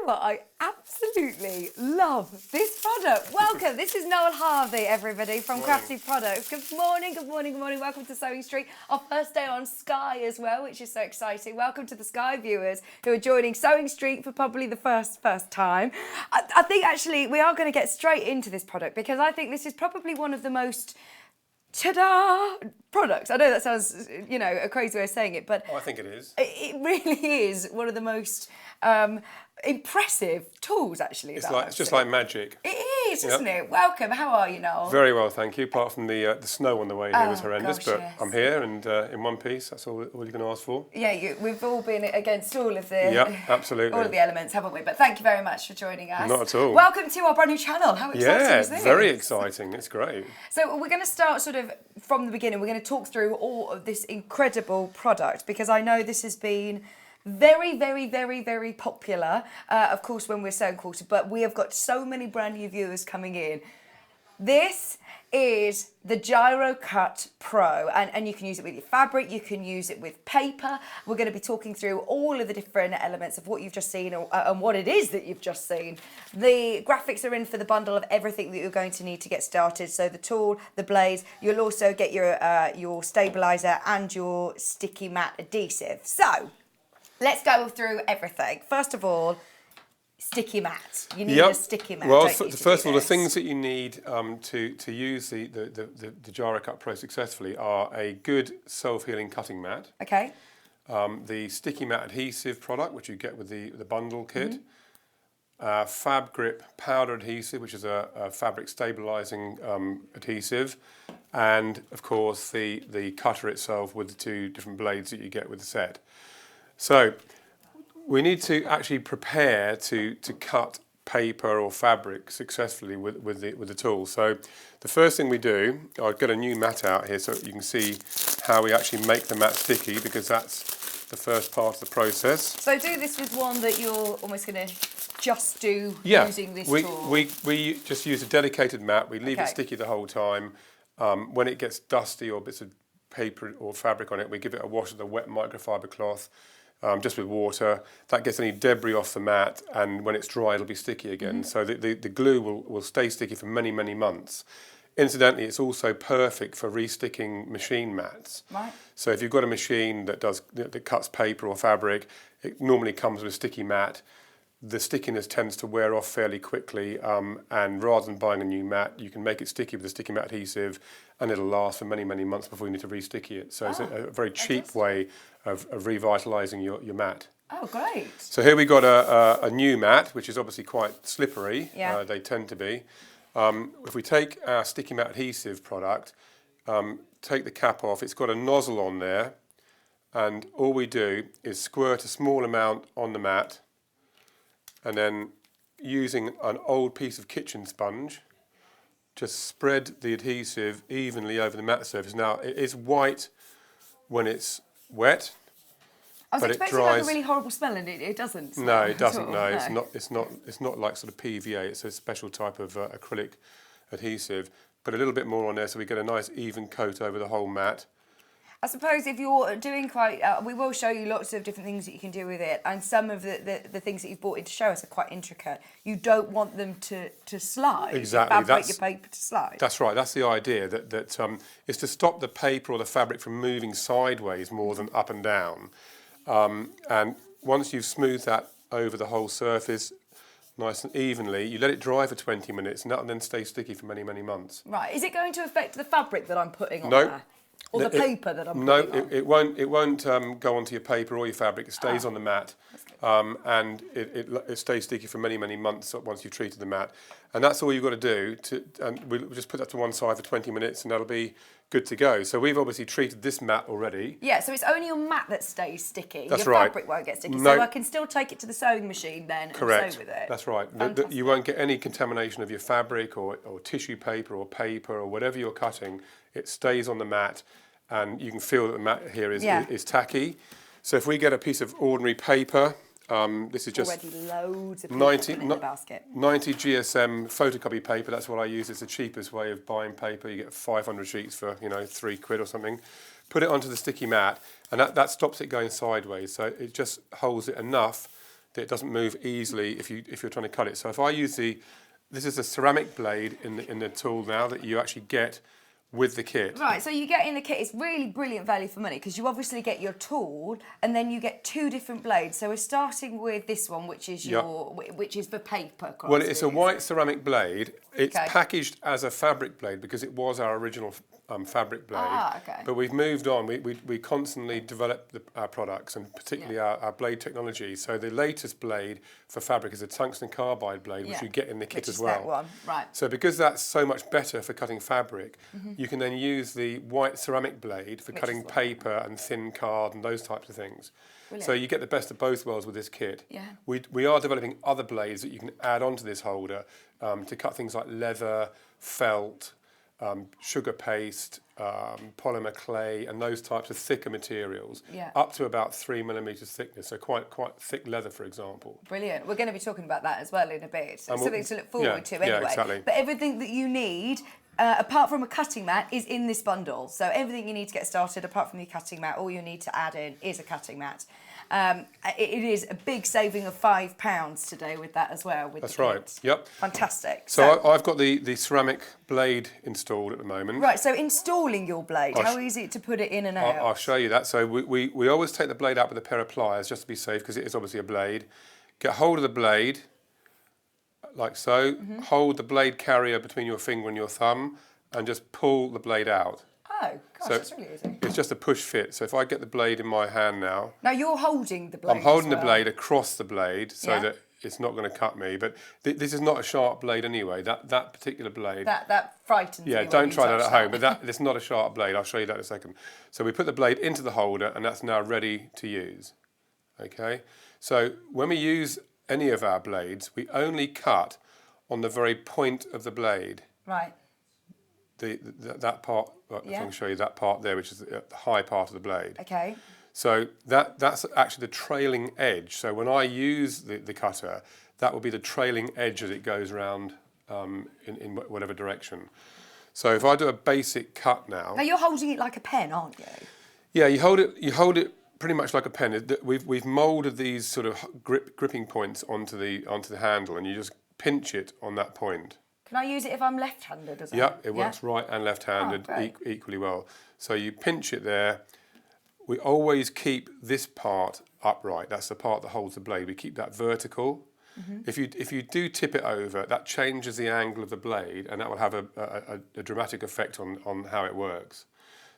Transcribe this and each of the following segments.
know what? I absolutely love this product. Welcome. This is Noel Harvey, everybody, from Crafty Products. Good morning, good morning, good morning. Welcome to Sewing Street. Our first day on Sky as well, which is so exciting. Welcome to the Sky viewers who are joining Sewing Street for probably the first time. I think actually we are going to get straight into this product because I think this is probably one of the most ta-da products. I know that sounds, you know, a crazy way of saying it, but I think it is. It really is one of the most impressive tools, actually. It's just like magic. It is, isn't it? Welcome. How are you, Noel? Very well, thank you. Apart from the snow on the way here was horrendous, gosh, but yes. I'm here and in one piece. That's all you can ask for. Yeah, we've all been against all of the absolutely. all of the elements, haven't we? But thank you very much for joining us. Not at all. Welcome to our brand new channel. How exciting is this? Very exciting. It's great. So we're going to start sort of from the beginning. We're going to talk through all of this incredible product because I know this has been very, very, very, very popular, of course, when we're Sewing Quarter, but we have got so many brand new viewers coming in. This is the Gyro Cut Pro, and you can use it with your fabric, you can use it with paper. We're going to be talking through all of the different elements of what you've just seen and what it is that you've just seen. The graphics are in for the bundle of everything that you're going to need to get started. So the tool, the blades, you'll also get your stabilizer and your sticky mat adhesive. So let's go through everything. First of all, sticky mat. You need a sticky mat. Well, don't you, first of all, the things that you need to use the Gyro Cut Pro successfully are a good self-healing cutting mat. Okay. The sticky mat adhesive product, which you get with the bundle kit. Fab Grip powder adhesive, which is a fabric stabilizing adhesive. And of course, the cutter itself with the two different blades that you get with the set. So we need to actually prepare to cut paper or fabric successfully with the tool. So the first thing we do, I'll get a new mat out here so you can see how we actually make the mat sticky, because that's the first part of the process. So do this with one that you're almost going to just do using this tool. We just use a dedicated mat. We leave it sticky the whole time. When it gets dusty or bits of paper or fabric on it, we give it a wash with a wet microfiber cloth. Just with water. That gets any debris off the mat, and when it's dry it'll be sticky again. So the glue will stay sticky for many, many months. Incidentally, it's also perfect for resticking machine mats. Right. So if you've got a machine that cuts paper or fabric, it normally comes with a sticky mat. The stickiness tends to wear off fairly quickly, and rather than buying a new mat, you can make it sticky with a sticky mat adhesive, and it'll last for many, many months before you need to re-sticky it. So it's a very cheap way of revitalising your mat. Oh, great. So here we got a new mat, which is obviously quite slippery. Yeah. They tend to be. If we take our sticky mat adhesive product, take the cap off, it's got a nozzle on there, and all we do is squirt a small amount on the mat, and then using an old piece of kitchen sponge, just spread the adhesive evenly over the mat surface. Now, it is white when it's wet. I was expecting like a really horrible smell, and it doesn't. No, it doesn't. No, it's not like sort of PVA. It's a special type of acrylic adhesive. Put a little bit more on there so we get a nice even coat over the whole mat. I suppose if you're doing we will show you lots of different things that you can do with it, and some of the things that you've brought in to show us are quite intricate. You don't want them to slide. Exactly. You fabric your paper to slide. That's right. That's the idea. That is to stop the paper or the fabric from moving sideways more than up and down. And once you've smoothed that over the whole surface, nice and evenly, you let it dry for 20 minutes, and that will then stay sticky for many, many months. Right. Is it going to affect the fabric that I'm putting on there? Or the paper that I'm putting on? No, it won't go onto your paper or your fabric. It stays on the mat, and it stays sticky for many, many months once you've treated the mat. And that's all you've got to do. And we'll just put that to one side for 20 minutes, and that'll be good to go. So we've obviously treated this mat already. Yeah, so it's only your mat that stays sticky. That's your right. Fabric won't get sticky. So I can still take it to the sewing machine then and sew with it. That's right. You won't get any contamination of your fabric or tissue paper or whatever you're cutting. It stays on the mat, and you can feel that the mat here is tacky. So if we get a piece of ordinary paper, this is just already loads of paper in the basket. 90 GSM photocopy paper. That's what I use. It's the cheapest way of buying paper. You get 500 sheets for £3 or something. Put it onto the sticky mat, and that stops it going sideways. So it just holds it enough that it doesn't move easily if you're trying to cut it. So if I use this is a ceramic blade in the tool now that you actually get with the kit. Right, so you get in the kit, it's really brilliant value for money because you obviously get your tool and then you get 2 different blades. So we're starting with this one, which is which is for paper. Well, it's a white ceramic blade. It's packaged as a fabric blade because it was our original fabric blade. But we've moved on. We constantly develop our products and particularly our blade technology. So the latest blade for fabric is a tungsten carbide blade, which you get in the kit as well. That one. Right. So because that's so much better for cutting fabric, you can then use the white ceramic blade for cutting paper and thin card and those types of things. Brilliant. So you get the best of both worlds with this kit. Yeah. We are developing other blades that you can add onto this holder to cut things like leather, felt, sugar paste, polymer clay, and those types of thicker materials, up to about 3 millimeters thickness, so quite thick leather, for example. Brilliant. We're going to be talking about that as well in a bit. So something to look forward to anyway. Yeah, exactly. But everything that you need, apart from a cutting mat, is in this bundle. So everything you need to get started, apart from your cutting mat, all you need to add in is a cutting mat. It is a big saving of £5 today with that as well. That's right. Yep. Fantastic. So I've got the ceramic blade installed at the moment. Right. So installing your blade, how easy to put it in and out? I'll show you that. So we always take the blade out with a pair of pliers just to be safe because it is obviously a blade. Get hold of the blade, like so. Hold the blade carrier between your finger and your thumb, and just pull the blade out. Oh, gosh, that's really easy. It's just a push fit. So if I get the blade in my hand now... Now you're holding the blade. I'm holding the blade across the blade so that it's not going to cut me. But this is not a sharp blade anyway. That particular blade... That frightens you. Yeah, don't try that at home. But it's not a sharp blade. I'll show you that in a second. So we put the blade into the holder and that's now ready to use. Okay? So when we use any of our blades, we only cut on the very point of the blade. Right. That part, I can show you that part there, which is the high part of the blade. Okay. So that's actually the trailing edge. So when I use the cutter, that will be the trailing edge as it goes around in whatever direction. So if I do a basic cut now... Now you're holding it like a pen, aren't you? Yeah, you hold it pretty much like a pen. We've moulded these sort of gripping points onto the handle, and you just pinch it on that point. Can I use it if I'm left-handed as well? Yeah, it works right and left-handed equally well. So you pinch it there. We always keep this part upright. That's the part that holds the blade. We keep that vertical. If you do tip it over, that changes the angle of the blade, and that will have a dramatic effect on how it works.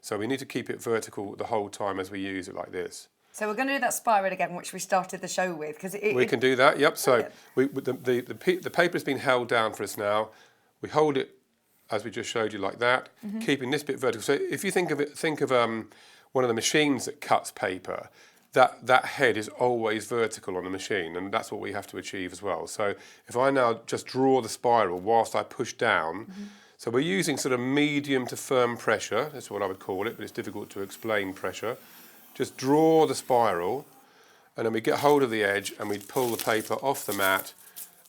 So we need to keep it vertical the whole time as we use it like this. So we're going to do that spiral again, which we started the show with, because we can do that. Yep. So the paper's been held down for us now. We hold it as we just showed you like that, keeping this bit vertical. So if you think of one of the machines that cuts paper, that head is always vertical on the machine, and that's what we have to achieve as well. So if I now just draw the spiral whilst I push down. So we're using sort of medium to firm pressure. That's what I would call it, but it's difficult to explain pressure. Just draw the spiral, and then we get hold of the edge and we pull the paper off the mat,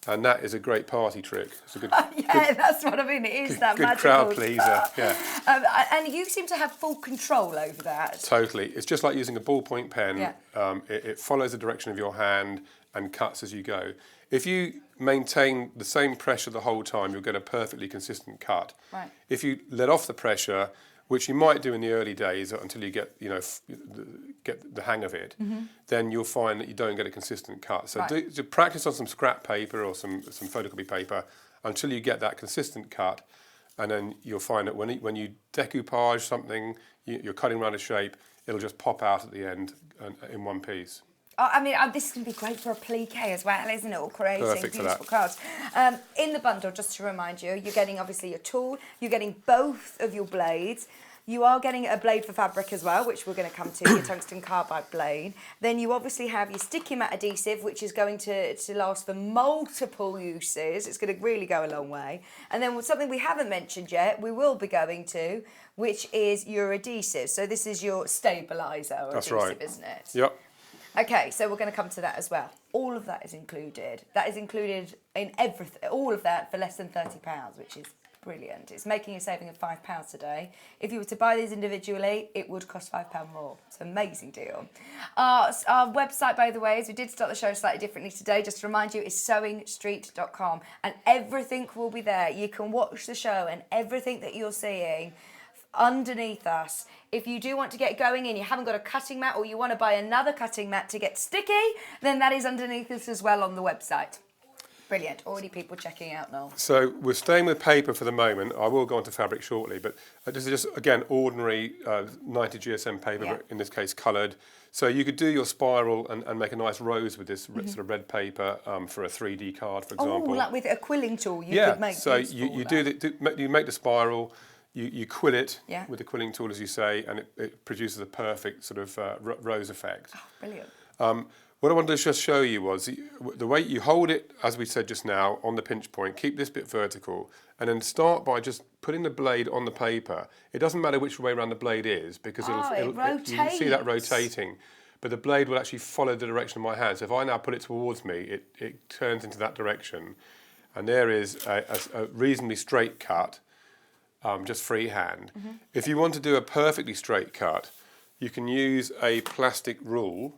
and that is a great party trick. It's a good, that's what I mean. It is that good magical crowd pleaser. Yeah. And you seem to have full control over that. Totally. It's just like using a ballpoint pen. Yeah. It follows the direction of your hand and cuts as you go. If you maintain the same pressure the whole time, you'll get a perfectly consistent cut. Right. If you let off the pressure, which you might do in the early days until you get the hang of it, then you'll find that you don't get a consistent cut. So do practice on some scrap paper or some photocopy paper until you get that consistent cut, and then you'll find that when you decoupage something, you're cutting around a shape, it'll just pop out at the end in one piece. I mean, this is going to be great for applique as well, isn't it? Or creating beautiful cards. In the bundle, just to remind you, you're getting obviously your tool, you're getting both of your blades. You are getting a blade for fabric as well, which we're going to come to, your tungsten carbide blade. Then you obviously have your sticky mat adhesive, which is going to last for multiple uses. It's going to really go a long way. And then something we haven't mentioned yet, we will be going to, which is your adhesive. So this is your stabilizer adhesive, isn't it? Yep. Okay, so we're going to come to that as well. All of that is included. That is included in everything. All of that for less than £30, which is brilliant. It's making a saving of £5 today. If you were to buy these individually, it would cost £5 more. It's an amazing deal. Our website, by the way, as we did start the show slightly differently today, just to remind you, is sewingstreet.com, and everything will be there. You can watch the show and everything that you're seeing underneath us. If you do want to get going and you haven't got a cutting mat, or you want to buy another cutting mat to get sticky, then that is underneath us as well on the website. Brilliant. Already people checking out, Noel. So we're staying with paper for the moment. I will go on to fabric shortly, but this is just, again, ordinary 90 GSM paper, but in this case coloured. So you could do your spiral and make a nice rose with this sort of red paper for a 3D card, for example. Oh, like with a quilling tool you could make. So you make the spiral, you quill it with the quilling tool, as you say, and it produces a perfect sort of rose effect. Oh, brilliant. What I wanted to just show you was the way you hold it, as we said just now, on the pinch point. Keep this bit vertical, and then start by just putting the blade on the paper. It doesn't matter which way around the blade is, because you can see that rotating. But the blade will actually follow the direction of my hand. So if I now put it towards me, it turns into that direction. And there is a reasonably straight cut, just freehand. If you want to do a perfectly straight cut, you can use a plastic rule.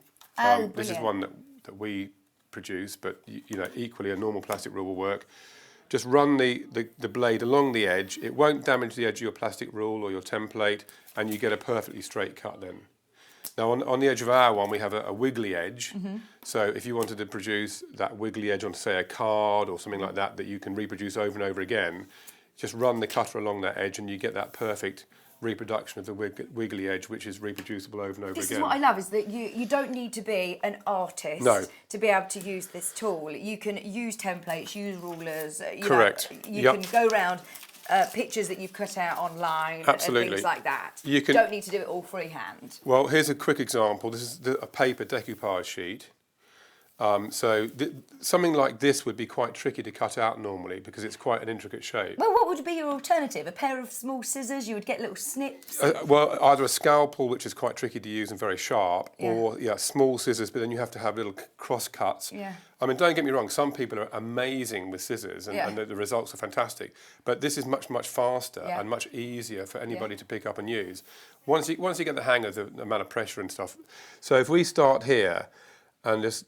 This is one that we produce, but equally a normal plastic rule will work. Just run the blade along the edge. It won't damage the edge of your plastic rule or your template, and you get a perfectly straight cut then. Now on the edge of our one, we have a wiggly edge. So if you wanted to produce that wiggly edge on, say, a card or something like that you can reproduce over and over again, just run the cutter along that edge and you get that perfect reproduction of the wiggly edge, which is reproducible over and over again. This is what I love, is that you don't need to be an artist to be able to use this tool. You can use templates, use rulers. Correct. You can go around pictures that you've cut out online and things like that. You don't need to do it all freehand. Well, here's a quick example. This is a paper decoupage sheet. Something like this would be quite tricky to cut out normally because it's quite an intricate shape. Well, what would be your alternative? A pair of small scissors? You would get little snips? Well, either a scalpel, which is quite tricky to use and very sharp, or small scissors, but then you have to have little cross cuts. I mean, don't get me wrong, some people are amazing with scissors and the results are fantastic, but this is much, much faster and much easier for anybody to pick up and use. Once you get the hang of the amount of pressure and stuff. So if we start here and just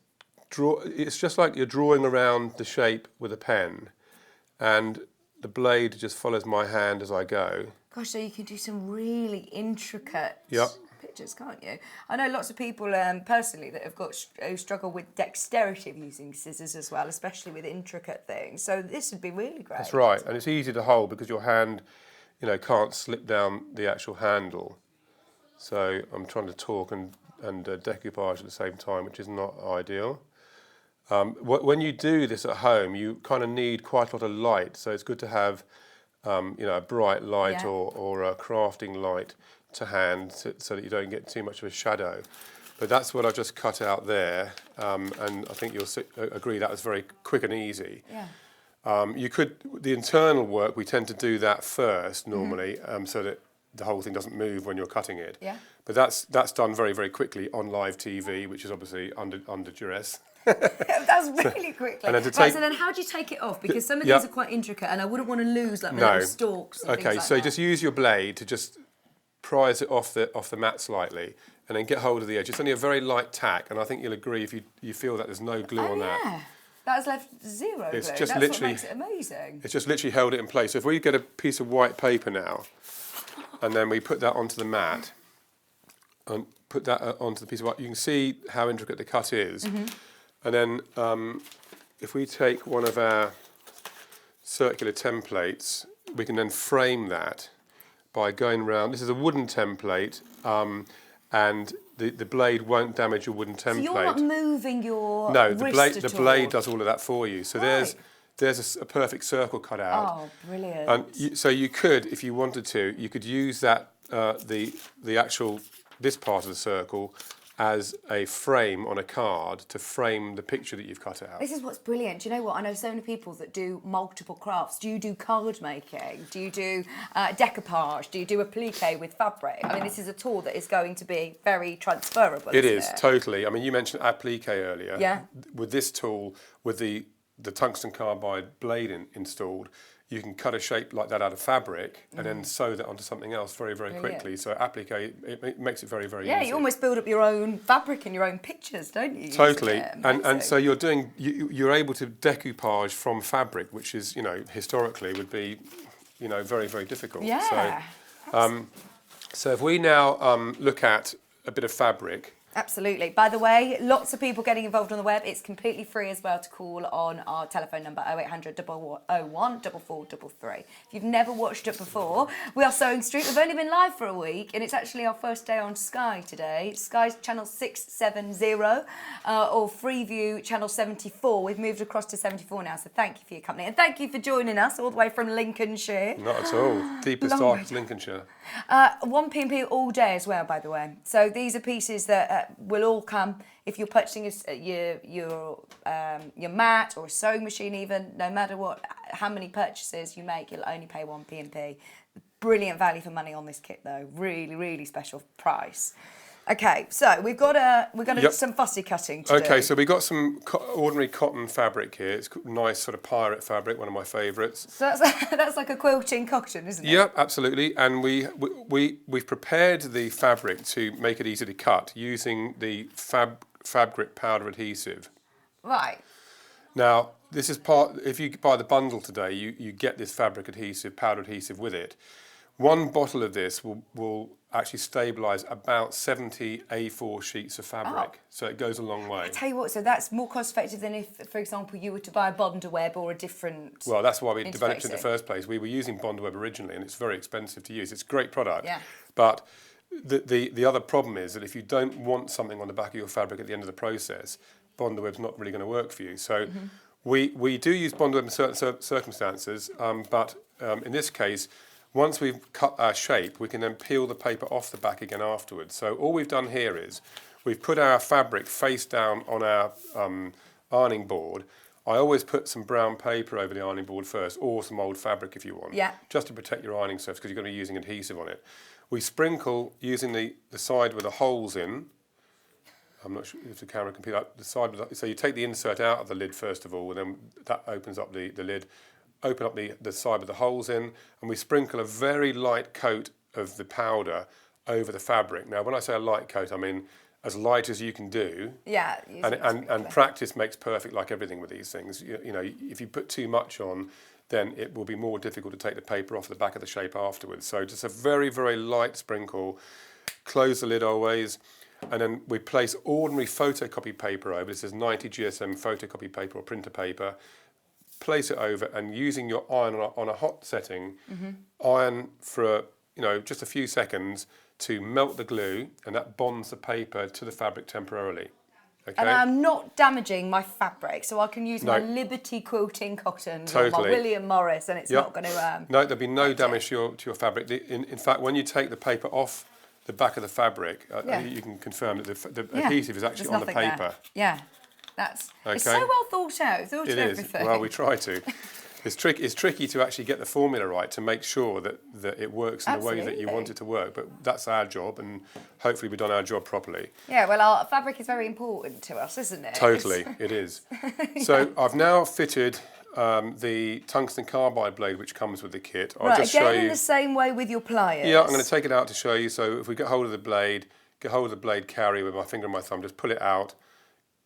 draw, it's just like you're drawing around the shape with a pen, and the blade just follows my hand as I go. Gosh, so you can do some really intricate pictures, can't you? I know lots of people personally that have who struggle with dexterity of using scissors as well, especially with intricate things. So this would be really great. That's right, and it's easy to hold because your hand, can't slip down the actual handle. So I'm trying to talk and decoupage at the same time, which is not ideal. When you do this at home, you kind of need quite a lot of light, so it's good to have a bright light or a crafting light to hand so that you don't get too much of a shadow. But that's what I just cut out there, and I think you'll agree that was very quick and easy. The internal work, we tend to do that first normally, so that the whole thing doesn't move when you're cutting it. But that's done very, very quickly on live TV, which is obviously under duress. That's really quickly. And so then how do you take it off? Because some of these are quite intricate and I wouldn't want to lose like little stalks and things like so that. just use your blade to just prise it off the mat slightly and then get hold of the edge. It's only a very light tack, and I think you'll agree if you feel that there's no glue on that. That's left zero glue. Just That's literally, what makes it amazing. It's just literally held it in place. So if we get a piece of white paper now and then we put that onto the mat and put that onto the piece of white, you can see how intricate the cut is. And then if we take one of our circular templates, we can then frame that by going round. This is a wooden template, and the blade won't damage your wooden template. So you're not moving your the blade does all of that for you. So there's a perfect circle cut out. Oh, brilliant. And so you could, if you wanted to, you could use that the actual, this part of the circle as a frame on a card to frame the picture that you've cut out. This is what's brilliant. Do you know what? I know so many people that do multiple crafts. Do you do card making? Do you do decoupage? Do you do applique with fabric? I mean, this is a tool that is going to be very transferable. It is, totally. I mean, you mentioned applique earlier. Yeah. With this tool, with the tungsten carbide blade installed, you can cut a shape like that out of fabric and then sew that onto something else very, very quickly. So Applique, it makes it very, very easy. Yeah, you almost build up your own fabric and your own pictures, don't you? Totally. And so you're able to decoupage from fabric, which is, historically would be, very, very difficult. Yeah. So if we now look at a bit of fabric. Absolutely. By the way, lots of people getting involved on the web. It's completely free as well to call on our telephone number 0800 001 4433. If you've never watched it before, we are Sewing Street. We've only been live for a week and it's actually our first day on Sky today. Sky's channel 670 or Freeview channel 74. We've moved across to 74 now, so thank you for your company. And thank you for joining us all the way from Lincolnshire. Not at all. Deepest, darkest Lincolnshire. 1 P&P all day as well, by the way. So these are pieces that will all come if you're purchasing your mat or a sewing machine. Even no matter how many purchases you make, you'll only pay 1 P&P. Brilliant value for money on this kit, though. Really, really special price. Okay, so we've got some fussy cutting to do. Okay, so we've got some ordinary cotton fabric here. It's nice sort of pirate fabric, one of my favourites. So that's like a quilting cotton, isn't it? Yep, absolutely. And we've prepared the fabric to make it easy to cut using the fabric powder adhesive. Right. Now, this is if you buy the bundle today, you get this fabric adhesive, powder adhesive with it. One bottle of this will actually stabilise about 70 A4 sheets of fabric. So it goes a long way. I tell you what, so that's more cost effective than if, for example, you were to buy a Bondaweb or a different. Well, that's why we developed it in the first place. We were using Bondaweb originally and it's very expensive to use. It's a great product. Yeah. But the other problem is that if you don't want something on the back of your fabric at the end of the process, Bondaweb's not really going to work for you. So we do use Bondaweb in certain circumstances, but in this case, once we've cut our shape, we can then peel the paper off the back again afterwards. So all we've done here is we've put our fabric face down on our ironing board. I always put some brown paper over the ironing board first, or some old fabric if you want, just to protect your ironing surface because you're going to be using adhesive on it. We sprinkle using the side with the holes in. I'm not sure if the camera can pick up the side. So you take the insert out of the lid first of all, and then that opens up the lid. Open up the side with the holes in, and we sprinkle a very light coat of the powder over the fabric. Now, when I say a light coat, I mean as light as you can do. Yeah. And practice makes perfect, like everything with these things. You know, if you put too much on, then it will be more difficult to take the paper off the back of the shape afterwards. So just a very, very light sprinkle. Close the lid always. And then we place ordinary photocopy paper over. This is 90 GSM photocopy paper or printer paper. Place it over, and using your iron on a hot setting, iron for just a few seconds to melt the glue, and that bonds the paper to the fabric temporarily. Okay? And I'm not damaging my fabric, so I can use my Liberty quilting cotton or my William Morris, and it's not going to. No, there'll be no damage to your fabric. In fact, when you take the paper off the back of the fabric, you can confirm that the adhesive is actually on the paper. There. Yeah. It's so well thought out. Thought of everything. Well, we try to. It's tricky to actually get the formula right to make sure that it works in the way that you want it to work. But that's our job, and hopefully we've done our job properly. Yeah, well, our fabric is very important to us, isn't it? Totally, it is. So I've now fitted the tungsten carbide blade which comes with the kit. I'll just show you. In the same way with your pliers. Yeah, I'm going to take it out to show you. So if we get hold of the blade carrier with my finger and my thumb, just pull it out.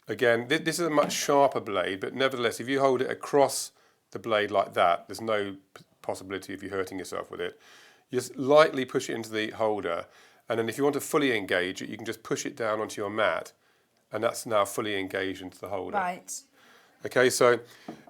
Again, this is a much sharper blade, but nevertheless, if you hold it across the blade like that, there's no possibility of you hurting yourself with it. You just lightly push it into the holder, and then if you want to fully engage it, you can just push it down onto your mat, and that's now fully engaged into the holder. Right. Okay, so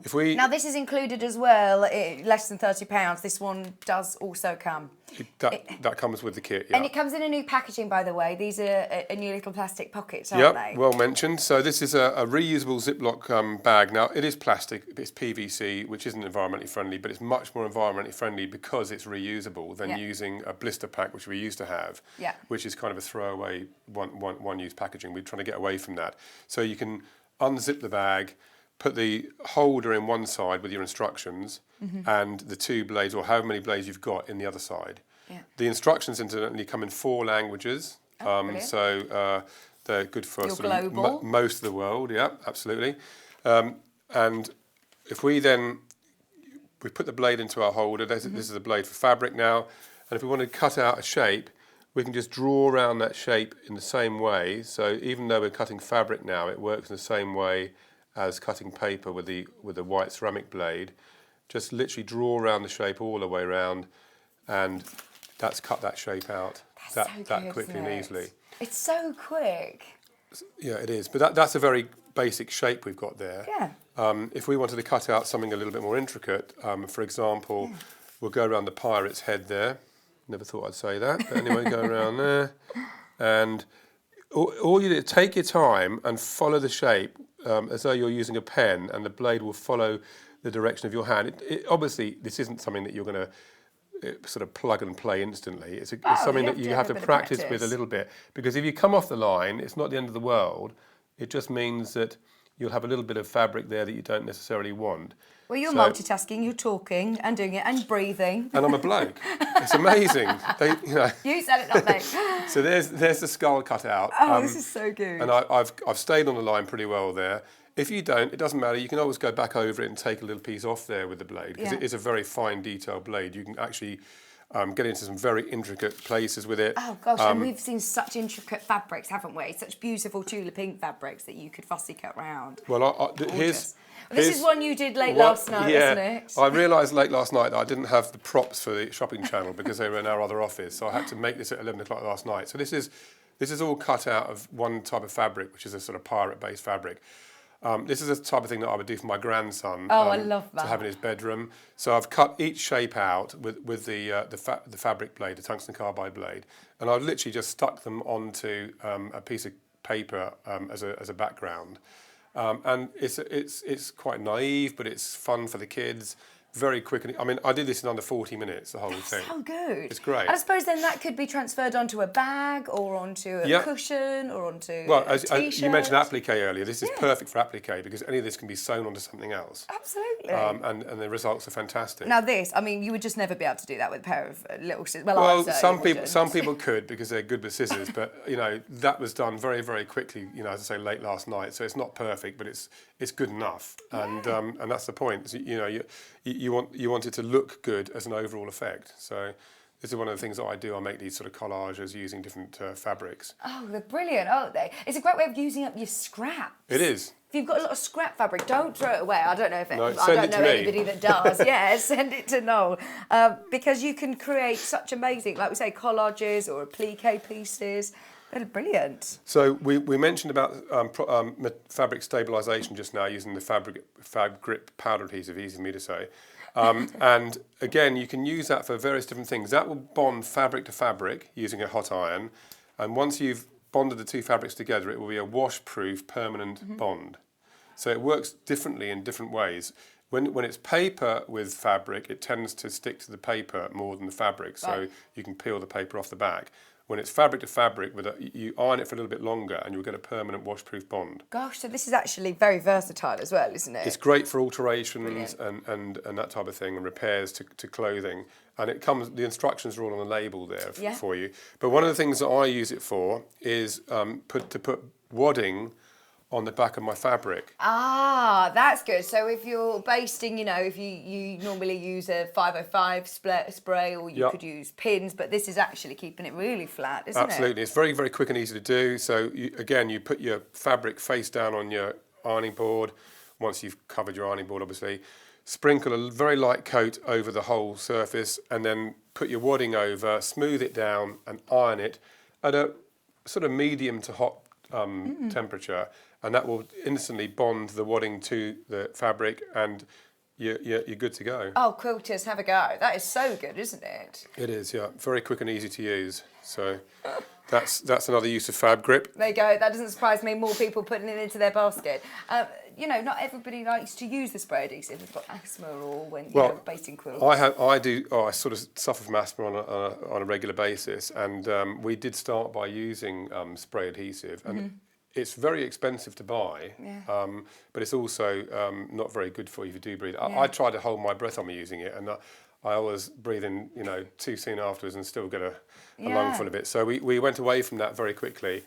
if we... Now this is included as well, less than £30. This one does also come. That comes with the kit, yeah. And it comes in a new packaging, by the way. These are a new little plastic pockets, aren't they? Well mentioned. So this is a reusable Ziploc bag. Now, it is plastic, it's PVC, which isn't environmentally friendly, but it's much more environmentally friendly because it's reusable than using a blister pack, which we used to have, which is kind of a throwaway one-use packaging. We're trying to get away from that. So you can unzip the bag, put the holder in one side with your instructions and the two blades, or however many blades you've got, in the other side. Yeah. The instructions, incidentally, come in 4 languages, so they're good for sort of most of the world. Yeah, absolutely. And if we then put the blade into our holder. This is a blade for fabric now. And if we want to cut out a shape, we can just draw around that shape in the same way. So even though we're cutting fabric now, it works in the same way as cutting paper with the white ceramic blade. Just literally draw around the shape all the way around, and that's cut that shape out that quickly and easily. It's so quick. Yeah, it is. But that's a very basic shape we've got there. Yeah. If we wanted to cut out something a little bit more intricate, for example, we'll go around the pirate's head there. Never thought I'd say that, but anyway, go around there. And all you do is take your time and follow the shape as though you're using a pen, and the blade will follow the direction of your hand. Obviously, this isn't something that you're going to sort of plug and play instantly. It's something that you have to practice with a little bit, because if you come off the line, it's not the end of the world. It just means that you'll have a little bit of fabric there that you don't necessarily want. Well, you're multitasking, you're talking and doing it and breathing. And I'm a bloke. It's amazing. You said it, not me. So there's the skull cut out. Oh, this is so good. And I've stayed on the line pretty well there. If you don't, it doesn't matter. You can always go back over it and take a little piece off there with the blade, because it is a very fine detailed blade. You can actually get into some very intricate places with it. Oh gosh, and we've seen such intricate fabrics, haven't we? Such beautiful tulip pink fabrics that you could fussy cut round. Well, this is one you did late last night, isn't it? I realised late last night that I didn't have the props for the shopping channel because they were in our other office, so I had to make this at 11 o'clock last night. So this is all cut out of one type of fabric, which is a sort of pirate-based fabric. This is the type of thing that I would do for my grandson. I love that. To have in his bedroom. So I've cut each shape out with the fabric blade, the tungsten carbide blade, and I've literally just stuck them onto a piece of paper as a background. And it's quite naive, but it's fun for the kids. Very quick. I mean, I did this in under 40 minutes, the whole thing. So good. It's great. And I suppose then that could be transferred onto a bag or onto a cushion or onto a t-shirt. You mentioned applique earlier. This is perfect for applique because any of this can be sewn onto something else. Absolutely. And the results are fantastic. Now I mean, you would just never be able to do that with a pair of little scissors. Well, some people could because they're good with scissors, but that was done very, very quickly. As I say, late last night. So it's not perfect, but it's good enough, and that's the point. So, you want it to look good as an overall effect. So this is one of the things that I do. I make these sort of collages using different fabrics. Oh, they're brilliant, aren't they? It's a great way of using up your scraps. It is. If you've got a lot of scrap fabric, don't throw it away. I don't know if I don't know anybody that does. Yeah, send it to Noel, because you can create such amazing, like we say, collages or applique pieces. They're brilliant. So we mentioned about fabric stabilization just now, using the Fab Grip powder adhesive, easy for me to say. And again, you can use that for various different things. That will bond fabric to fabric using a hot iron. And once you've bonded the two fabrics together, it will be a wash-proof permanent bond. So it works differently in different ways. When it's paper with fabric, it tends to stick to the paper more than the fabric. So you can peel the paper off the back. When it's fabric to fabric, you iron it for a little bit longer and you'll get a permanent washproof bond. Gosh, so this is actually very versatile as well, isn't it? It's great for alterations and that type of thing, and repairs to clothing. And the instructions are all on the label there for you. But one of the things that I use it for is to put wadding on the back of my fabric. Ah, that's good. So if you're basting, if you normally use a 505 spray, or you could use pins, but this is actually keeping it really flat, isn't it? Absolutely. It's very, very quick and easy to do. So you put your fabric face down on your ironing board, once you've covered your ironing board, obviously. Sprinkle a very light coat over the whole surface, and then put your wadding over, smooth it down, and iron it at a sort of medium to hot temperature. And that will instantly bond the wadding to the fabric, and you're good to go. Oh, quilters, have a go. That is so good, isn't it? It is, yeah. Very quick and easy to use. So that's another use of Fab Grip. There you go. That doesn't surprise me. More people putting it into their basket. Not everybody likes to use the spray adhesive. They've got asthma or when you're basting quilts. I sort of suffer from asthma on a regular basis, and we did start by using spray adhesive, and it's very expensive to buy, but it's also not very good for you if you do breathe. I try to hold my breath when I'm using it, and I always breathe in, too soon afterwards and still get a lung full of it. So we went away from that very quickly,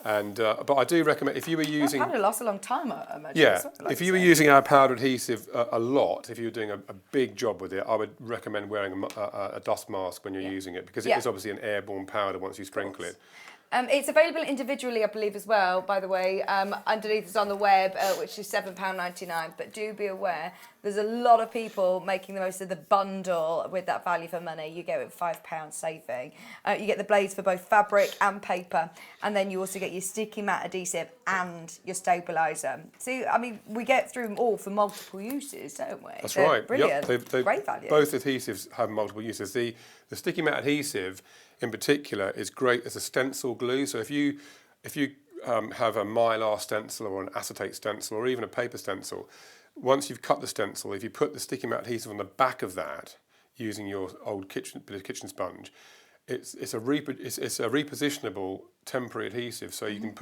And but I do recommend if you were using Powder lasts a long time, I imagine. yeah, Like if you were using our powder adhesive a lot, if you were doing a big job with it, I would recommend wearing a dust mask when you're using it, because it is obviously an airborne powder once you sprinkle it. It's available individually, I believe, as well, by the way. Underneath is on the web, which is £7.99. But do be aware, there's a lot of people making the most of the bundle with that value for money. You get a £5 saving. You get the blades for both fabric and paper. And then you also get your sticky matte adhesive and your stabiliser. See, I mean, we get through them all for multiple uses, don't we? That's They're right. Brilliant. Yep. Great value. Both adhesives have multiple uses. The sticky matte adhesive in particular is great as a stencil glue. So if you have a mylar stencil or an acetate stencil or even a paper stencil, once you've cut the stencil, if you put the sticky matte adhesive on the back of that using your old kitchen sponge, it's a repositionable temporary adhesive. So you can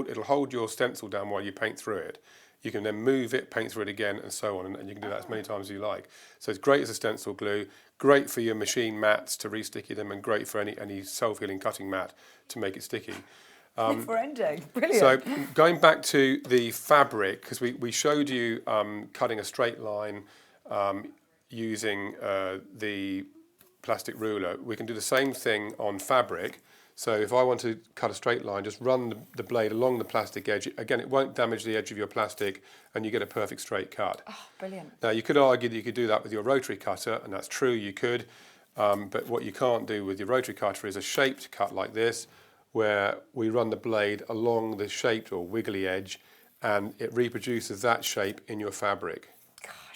it'll hold your stencil down while you paint through it. You can then move it, paint through it again, and so on, and you can do that as many times as you like. So it's great as a stencil glue, great for your machine mats to re-sticky them, and great for any self-healing cutting mat to make it sticky. Never ending. Brilliant. So going back to the fabric, because we showed you cutting a straight line using the plastic ruler, we can do the same thing on fabric. So if I want to cut a straight line, just run the blade along the plastic edge. Again, it won't damage the edge of your plastic, and you get a perfect straight cut. Oh, brilliant. Now, you could argue that you could do that with your rotary cutter, and that's true, you could. But what you can't do with your rotary cutter is a shaped cut like this, where we run the blade along the shaped or wiggly edge, and it reproduces that shape in your fabric.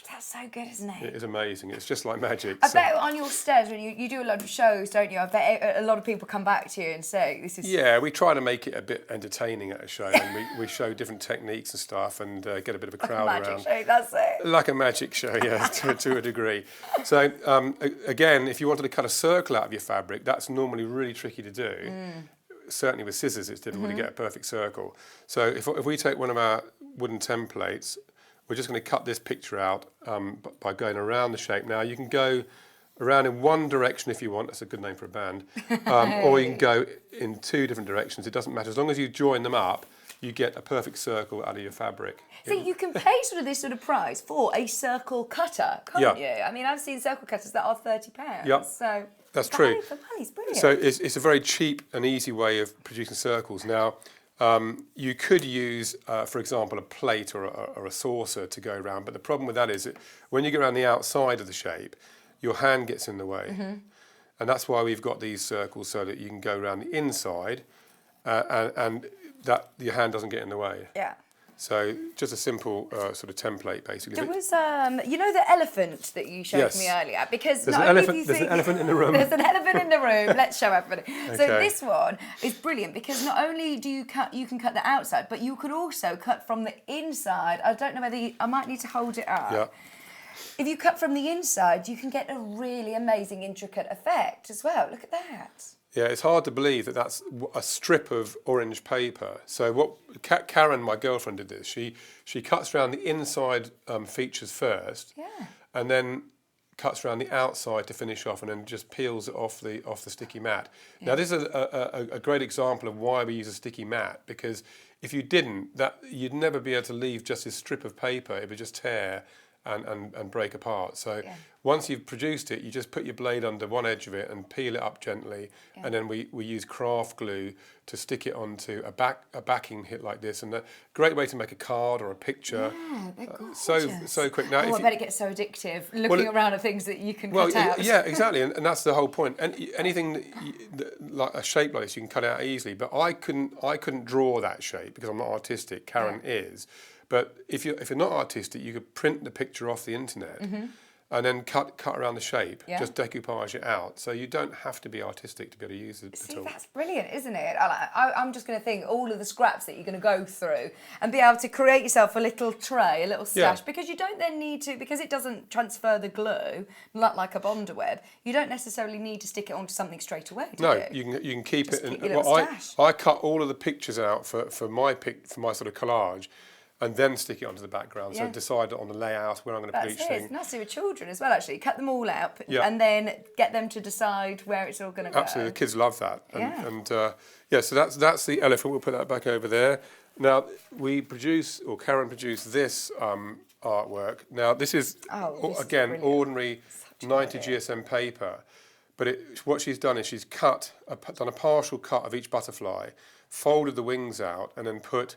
That's so good, isn't it? It is amazing. It's just like magic. I bet on your stairs, when you do a lot of shows, don't you? I bet a lot of people come back to you and say, this is... Yeah, we try to make it a bit entertaining at a show, and we show different techniques and stuff, and get a bit of a crowd like a around. magic show, that's it. Like a magic show, yeah, to a degree. So, again, if you wanted to cut a circle out of your fabric, that's normally really tricky to do. Certainly with scissors, it's difficult to get a perfect circle. So if we take one of our wooden templates, we're just going to cut this picture out by going around the shape. Now, you can go around in one direction if you want. That's a good name for a band. Or you can go in two different directions. It doesn't matter. As long as you join them up, you get a perfect circle out of your fabric. So you can pay sort of this sort of price for a circle cutter, can't you? I mean, I've seen circle cutters that are £30. Yep. So that's true. For money's brilliant. So it's a very cheap and easy way of producing circles. Now, you could use, for example, a plate or a saucer to go around, but the problem with that is that when you get around the outside of the shape, your hand gets in the way. And that's why we've got these circles, so that you can go around the inside and that your hand doesn't get in the way. Yeah. So just a simple sort of template, basically. There was, you know, the elephant that you showed me earlier? Because there's there's an elephant in the room. There's an elephant in the room. Let's show everybody. Okay. So this one is brilliant because not only do you can cut the outside, but you could also cut from the inside. I don't know whether I might need to hold it up. Yeah. If you cut from the inside, you can get a really amazing, intricate effect as well. Look at that. Yeah, it's hard to believe that that's a strip of orange paper. So what Karen, my girlfriend, did this. She cuts around the inside features first, and then cuts around the outside to finish off, and then just peels it off the sticky mat. Yeah. Now this is a great example of why we use a sticky mat, because if you didn't, you'd never be able to leave just this strip of paper. It would just tear and break apart. So once you've produced it, you just put your blade under one edge of it and peel it up gently, and then we use craft glue to stick it onto a backing hit like this, and a great way to make a card or a picture. Yeah, they're gorgeous. So quick. Now, I bet it gets so addictive looking around at things that you can cut out. Yeah, exactly, and that's the whole point. And anything like a shape like this, you can cut out easily. But I couldn't draw that shape because I'm not artistic. Karen is. But if you're not artistic, you could print the picture off the internet and then cut around the shape, just decoupage it out. So you don't have to be artistic to be able to use it at all. That's brilliant, isn't it? I'm just going to think all of the scraps that you're going to go through and be able to create yourself a little tray, a little stash, because you don't then need to, because it doesn't transfer the glue, not like a Bonder web, you don't necessarily need to stick it onto something straight away, do you? You can keep just it. Keep your little stash. I cut all of the pictures out for my sort of collage. and then stick it onto the background. So decide on the layout where I'm going to put each thing. It's nice to do with children as well, actually. Cut them all out Yeah. and then get them to decide where it's all going to go. Absolutely, the kids love that. Yeah. So that's the elephant. We'll put that back over there. Now, Karen produced this artwork. Now, this is, again, ordinary 90 GSM paper. But what she's done is she's done a partial cut of each butterfly, folded the wings out, and then put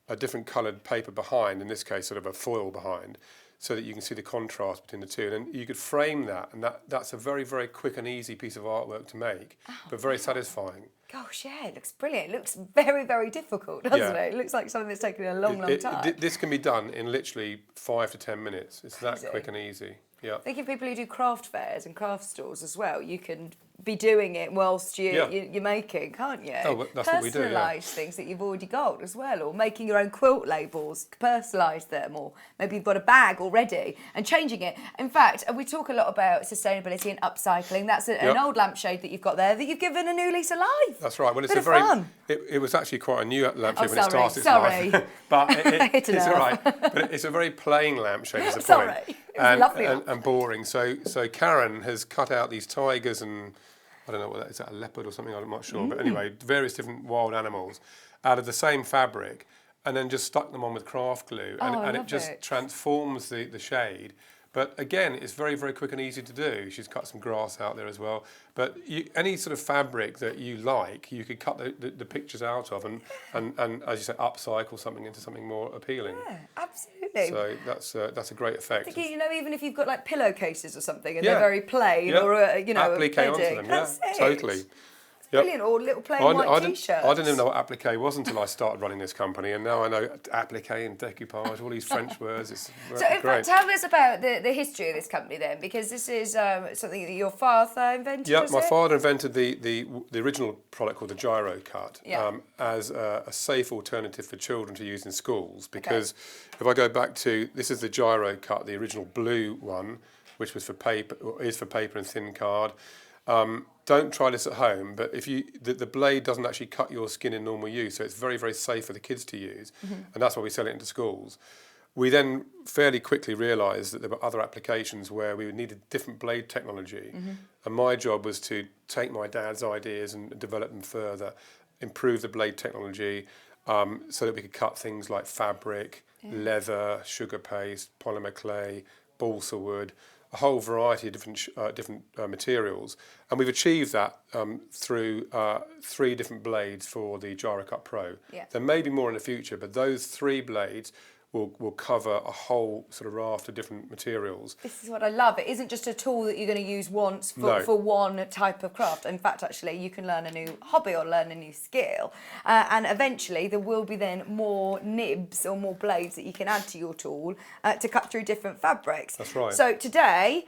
a different coloured paper behind, in this case sort of a foil behind, so that you can see the contrast between the two. And then you could frame that, and that's a very, very quick and easy piece of artwork to make, but very satisfying. Gosh, yeah, it looks brilliant. It looks very, very difficult, doesn't it? It looks like something that's taken a long time. This can be done in literally 5 to 10 minutes. It's that quick and easy. Yeah. I think of people who do craft fairs and craft stores as well. You can be doing it whilst you're making, can't you? Oh, that's what we do. Personalise things that you've already got as well, or making your own quilt labels, personalise them, or maybe you've got a bag already and changing it. In fact, we talk a lot about sustainability and upcycling. That's an old lampshade that you've got there that you've given a new lease of life. That's right. Well, it's fun. It was actually quite a new lampshade when it started its Sorry. life. But it's all right. But it's a very plain lampshade, is the Sorry. point. It's lovely. And boring. So Karen has cut out these tigers and I don't know what that is, that a leopard or something, I'm not sure. But anyway, various different wild animals out of the same fabric and then just stuck them on with craft glue. And it just transforms the shade. But again, it's very, very quick and easy to do. She's cut some grass out there as well. But any sort of fabric that you like, you could cut the pictures out of and as you say, upcycle something into something more appealing. Yeah, absolutely. So that's a great effect. Thinking, even if you've got like pillowcases or something and they're very plain or, Applique a onto them, that's it. Totally. Brilliant, or little plain white T-shirts. I didn't even know what applique was until I started running this company, and now I know applique and decoupage, all these French words. It's so, great. Tell us about the history of this company then, because this is something that your father invented. Yeah, my father invented the original product called the gyro cut as a safe alternative for children to use in schools. Because if I go back to this is the gyro cut, the original blue one, which was for paper, or is for paper and thin card. Don't try this at home, but if the blade doesn't actually cut your skin in normal use, so it's very, very safe for the kids to use, and that's why we sell it into schools. We then fairly quickly realised that there were other applications where we needed different blade technology, and my job was to take my dad's ideas and develop them further, improve the blade technology, so that we could cut things like fabric, leather, sugar paste, polymer clay, balsa wood, a whole variety of different materials, and we've achieved that through 3 different blades for the Gyro Cut Pro. There may be more in the future, but those 3 blades will cover a whole sort of raft of different materials. This is what I love. It isn't just a tool that you're going to use once for one type of craft. In fact, actually, you can learn a new hobby or learn a new skill. And eventually, there will be then more nibs or more blades that you can add to your tool to cut through different fabrics. That's right. So today,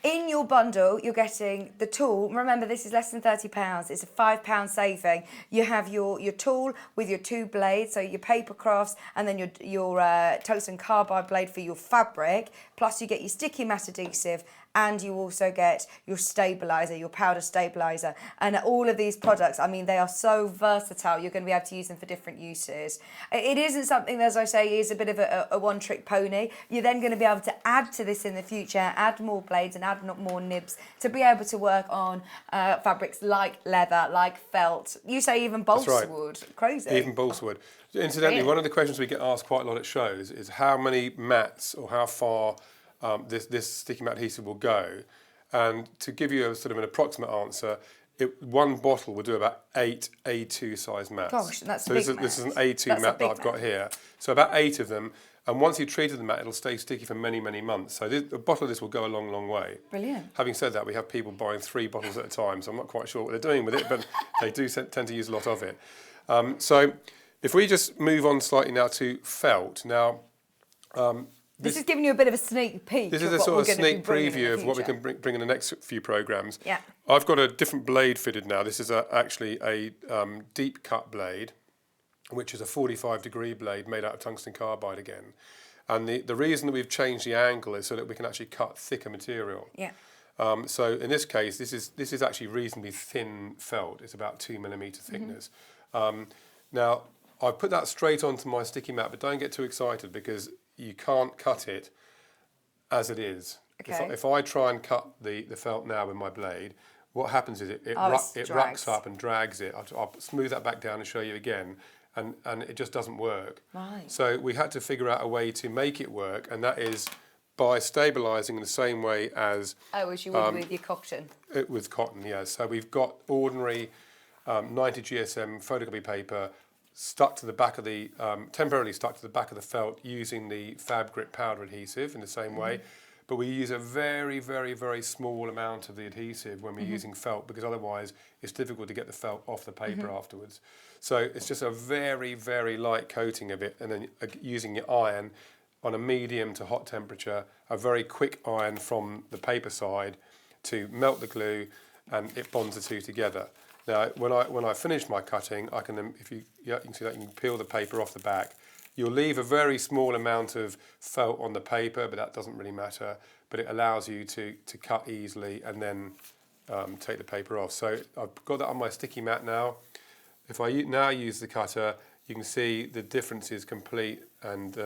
in your bundle, you're getting the tool. Remember, this is less than £30. It's a £5 saving. You have your tool with your 2 blades, so your paper crafts, and then your tungsten carbide blade for your fabric. Plus, you get your sticky matte adhesive, and you also get your stabilizer, your powder stabilizer. And all of these products, I mean, they are so versatile. You're going to be able to use them for different uses. It isn't something that, as I say, is a bit of a one-trick pony. You're then going to be able to add to this in the future, add more blades and add more nibs to be able to work on fabrics like leather, like felt. You say even balsa wood. Crazy. Even balsa wood. Incidentally, one of the questions we get asked quite a lot at shows is how many mats or how far this sticky matte adhesive will go, and to give you a sort of an approximate answer, one bottle will do about 8 A2 size mats. Gosh, that's so a big this is an A2 mat that I've got here. So about 8 of them, and once you've treated the mat, it'll stay sticky for many, many months. So a bottle of this will go a long, long way. Brilliant. Having said that, we have people buying 3 bottles at a time, so I'm not quite sure what they're doing with it, but they do tend to use a lot of it. So if we just move on slightly now to felt. Now, this is giving you a bit of a sneak peek. This is a sort of sneak preview of what we can bring in the next few programmes. Yeah. I've got a different blade fitted now. This is actually a deep cut blade, which is a 45-degree blade made out of tungsten carbide again. And the reason that we've changed the angle is so that we can actually cut thicker material. Yeah. So in this case, this is actually reasonably thin felt. It's about 2 millimetre thickness. Now, I put that straight onto my sticky mat, but don't get too excited because you can't cut it as it is. Okay. If I try and cut the felt now with my blade, what happens is it rucks up and drags it. I'll smooth that back down and show you again, and it just doesn't work. Right. So we had to figure out a way to make it work, and that is by stabilising in the same way as... as you would with your cotton. With cotton, yeah. So we've got ordinary 90 GSM photocopy paper stuck to the back of the, temporarily stuck to the back of the felt using the Fab Grip powder adhesive in the same way. But we use a very, very, very small amount of the adhesive when we're using felt, because otherwise it's difficult to get the felt off the paper afterwards. So it's just a very, very light coating of it, and then using your iron on a medium to hot temperature, a very quick iron from the paper side to melt the glue, and it bonds the two together. Now, when I finish my cutting, I can then, you can see that, you can peel the paper off the back. You'll leave a very small amount of felt on the paper, but that doesn't really matter. But it allows you to cut easily and then take the paper off. So I've got that on my sticky mat now. If I now use the cutter, you can see the difference is complete, and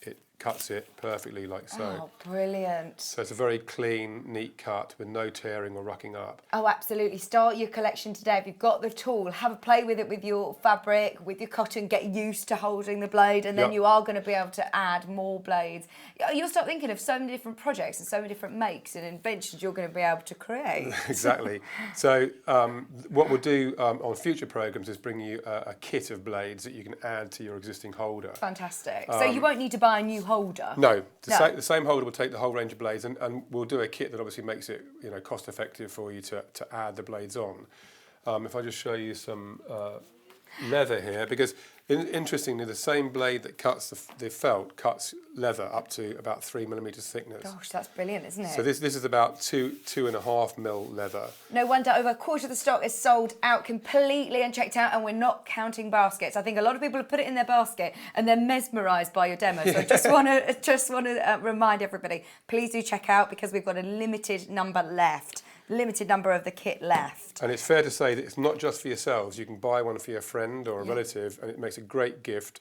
it cuts it perfectly like so. Oh, brilliant. So it's a very clean, neat cut with no tearing or rucking up. Oh, absolutely. Start your collection today. If you've got the tool, have a play with it with your fabric, with your cotton, get used to holding the blade, and then you are going to be able to add more blades. You'll start thinking of so many different projects and so many different makes and inventions you're going to be able to create. Exactly. So what we'll do on future programmes is bring you a kit of blades that you can add to your existing holder. Fantastic. So you won't need to buy a new holder? No. The same holder will take the whole range of blades, and we'll do a kit that obviously makes it cost effective for you to add the blades on. If I just show you some leather here, because interestingly the same blade that cuts the felt cuts leather up to about 3 millimetres thickness. Gosh, that's brilliant, isn't it? So this is about 2.5 mil leather. No wonder over a quarter of the stock is sold out completely and checked out, and we're not counting baskets. I think a lot of people have put it in their basket and they're mesmerised by your demo. So I just want to remind everybody, please do check out, because we've got a limited number left. Limited number of the kit left. And it's fair to say that it's not just for yourselves. You can buy one for your friend or a relative, and it makes a great gift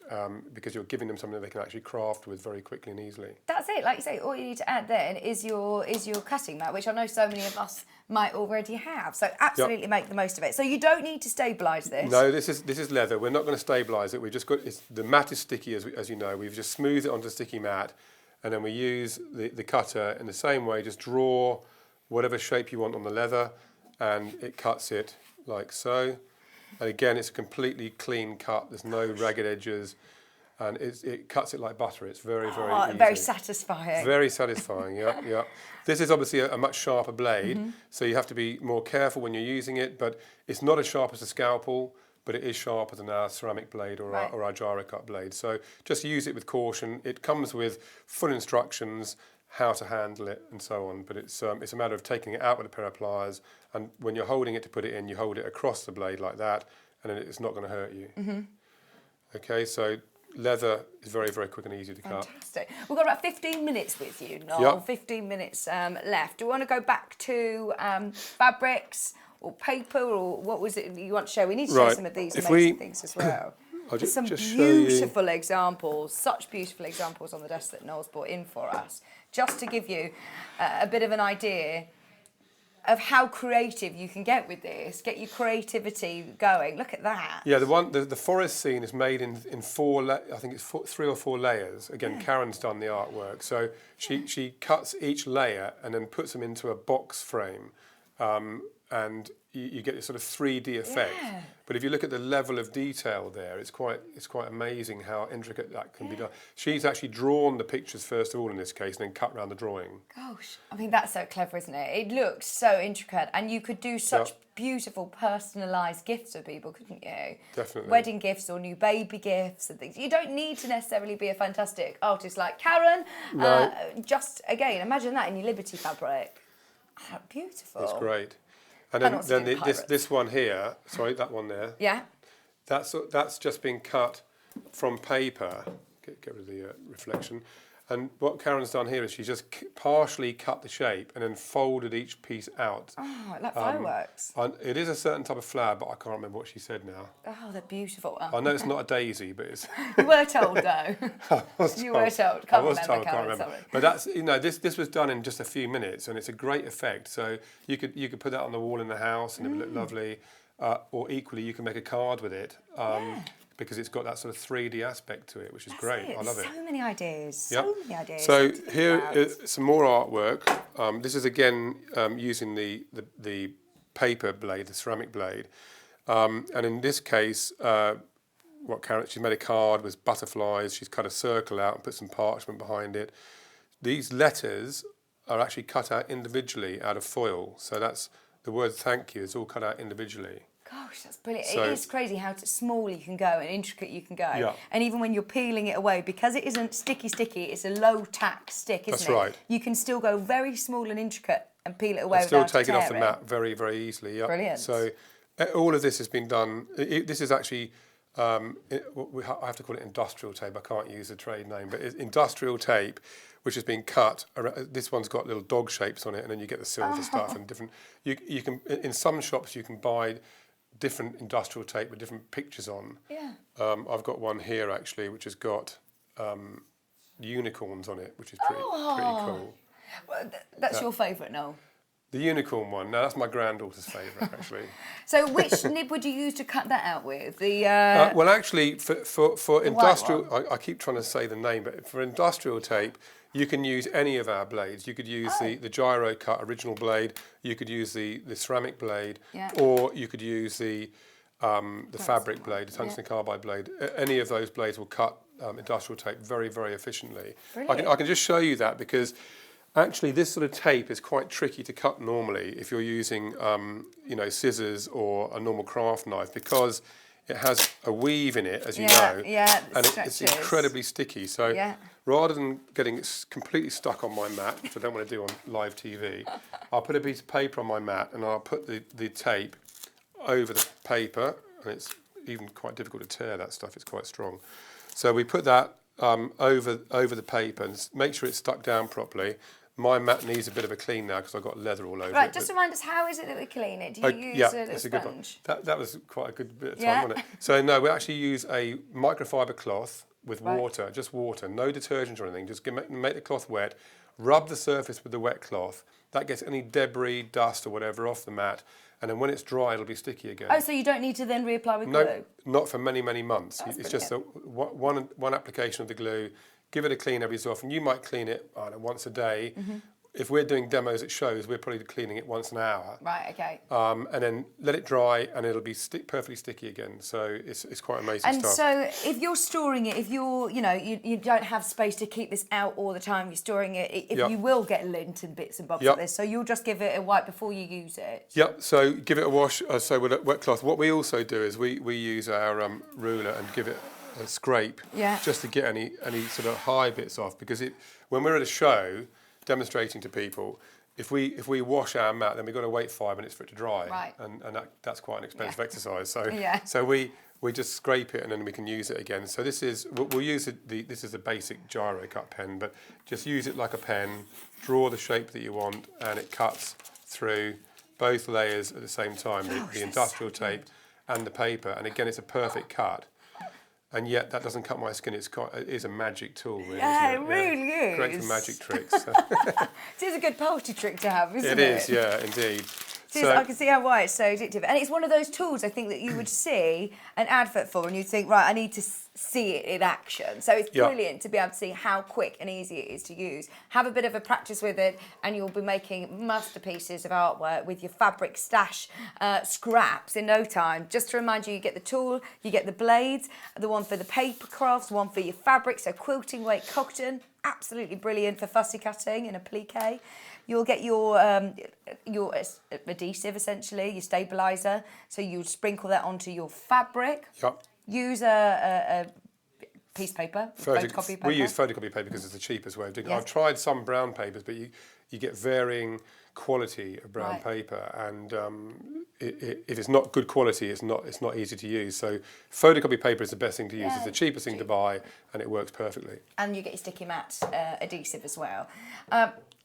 because you're giving them something they can actually craft with very quickly and easily. That's it. Like you say, all you need to add then is your cutting mat, which I know so many of us might already have. So absolutely make the most of it. So you don't need to stabilise this. No, this is leather. We're not going to stabilise it. We've just got the mat is sticky, as you know. We've just smoothed it onto a sticky mat, and then we use the cutter in the same way. Just draw whatever shape you want on the leather, and it cuts it like so. And again, it's a completely clean cut. There's no ragged edges, and it cuts it like butter. It's very, very easy. Very satisfying. Very satisfying, yeah. This is obviously a much sharper blade, so you have to be more careful when you're using it, but it's not as sharp as a scalpel, but it is sharper than our ceramic blade or our gyro cut blade. So just use it with caution. It comes with full instructions, how to handle it and so on, but it's a matter of taking it out with a pair of pliers, and when you're holding it to put it in, you hold it across the blade like that, and then it's not going to hurt you. Okay, so leather is very, very quick and easy to cut. Fantastic. We've got about 15 minutes with you, Noel. 15 minutes left. Do we want to go back to fabrics or paper, or what was it you want to show? We need to show some of these amazing things as well. There's some beautiful examples, such beautiful examples on the desk that Noel's brought in for us, just to give you a bit of an idea of how creative you can get with this, get your creativity going. Look at that. Yeah, the forest scene is made in four, I think it's 3 or 4 layers. Again, Karen's done the artwork. So she cuts each layer and then puts them into a box frame. And you get this sort of 3D effect. Yeah. But if you look at the level of detail there, it's quite amazing how intricate that can be done. She's actually drawn the pictures first of all in this case, and then cut around the drawing. Gosh, I mean, that's so clever, isn't it? It looks so intricate, and you could do such beautiful personalised gifts for people, couldn't you? Definitely. Wedding gifts or new baby gifts and things. You don't need to necessarily be a fantastic artist like Karen. No. Just, again, imagine that in your Liberty fabric. Oh, beautiful. It's great. And then this one here, sorry, that one there. Yeah. That's just been cut from paper. Get rid of the reflection. And what Karen's done here is she's just partially cut the shape and then folded each piece out. Oh, like fireworks. It is a certain type of flower, but I can't remember what she said now. Oh, they're beautiful. I know it's not a daisy, but it's... You were told, though. You were told. I was told, can't remember. Sorry. But that's, you know, this was done in just a few minutes, and it's a great effect. So you could put that on the wall in the house, and it would look lovely. Or equally, you can make a card with it. Because it's got that sort of 3D aspect to it, which is great. I love it. So many ideas. Yep. So many ideas. So here is some more artwork. This is again using the paper blade, the ceramic blade, and in this case, she's made a card with butterflies. She's cut a circle out and put some parchment behind it. These letters are actually cut out individually out of foil. So that's the word "thank you" is all cut out individually. Gosh, that's brilliant. So, it is crazy how small you can go and intricate you can go. Yeah. And even when you're peeling it away, because it isn't sticky, it's a low tack stick, isn't it? That's right. You can still go very small and intricate and peel it away still without take it off the tearing. mat very, very easily. Yep. Brilliant. So all of this has been done. This is actually, I have to call it industrial tape. I can't use the trade name, but it's industrial tape, which has been cut. This one's got little dog shapes on it, and then you get the silver stuff and different. You can in some shops you can buy different industrial tape with different pictures on. Yeah. I've got one here actually, which has got unicorns on it, which is pretty cool. Well, that's your favourite, Noel? The unicorn one. No, that's my granddaughter's favourite, actually. So which nib would you use to cut that out with? The well, actually, for industrial, I keep trying to say the name, but for industrial tape, you can use any of our blades. You could use the gyro cut original blade. You could use the ceramic blade, or you could use the fabric blade, the tungsten carbide blade. Any of those blades will cut industrial tape very, very efficiently. I can just show you that because actually this sort of tape is quite tricky to cut normally if you're using scissors or a normal craft knife, because it has a weave in it, as you know, and it's incredibly sticky. So rather than getting it completely stuck on my mat, which I don't want to do on live TV, I'll put a piece of paper on my mat and I'll put the tape over the paper, and it's even quite difficult to tear that stuff. It's quite strong. So we put that over the paper and make sure it's stuck down properly. My mat needs a bit of a clean now because I've got leather all over it. Right, just remind us, how is it that we clean it? Do you use a sponge? That was quite a good bit of time, wasn't it? So no, we actually use a microfiber cloth with water, just water, no detergent or anything. Just make the cloth wet, rub the surface with the wet cloth. That gets any debris, dust or whatever off the mat. And then when it's dry, it'll be sticky again. Oh, so you don't need to then reapply with glue? No, not for many, many months. That's it's just one application of the glue. Give it a clean every so often. You might clean it once a day. If we're doing demos at shows, we're probably cleaning it once an hour. Right, okay. And then let it dry, and it'll be perfectly sticky again. So it's quite amazing stuff. And so if you're storing it, if you're, you don't have space to keep this out all the time, you're storing it, you will get lint and bits and bobs like this, so you'll just give it a wipe before you use it. Yep, so give it a wash, so with a wet cloth. What we also do is we use our ruler and give it a scrape, just to get any sort of high bits off, because when we're at a show, demonstrating to people, if we wash our mat, then we've got to wait 5 minutes for it to dry, right. and that's quite an expensive exercise. So we just scrape it and then we can use it again. So we'll use this is a basic gyro cut pen, but just use it like a pen, draw the shape that you want, and it cuts through both layers at the same time, the industrial tape and the paper, and again it's a perfect cut. And yet that doesn't cut my skin. It is a magic tool, really. Yeah, it really is. Great for magic tricks. It is a good party trick to have, isn't it? It is, yeah, indeed. So I can see why it's so addictive. And it's one of those tools, I think, that you would see an advert for and you'd think, right, I need to see it in action. So it's brilliant to be able to see how quick and easy it is to use. Have a bit of a practice with it and you'll be making masterpieces of artwork with your fabric stash scraps in no time. Just to remind you, you get the tool, you get the blades, the one for the paper crafts, one for your fabric, so quilting weight cotton. Absolutely brilliant for fussy cutting in applique. You'll get your adhesive, essentially, your stabilizer. So you sprinkle that onto your fabric. Yep. Use a piece of paper, photocopy paper? We use photocopy paper because it's the cheapest way of doing it. Yes. I've tried some brown papers, but you get varying quality of brown Right. paper, and if it's not good quality, it's not easy to use. So photocopy paper is the best thing to use. Yeah, It's the cheapest thing to buy, and it works perfectly. And you get your sticky mat adhesive as well.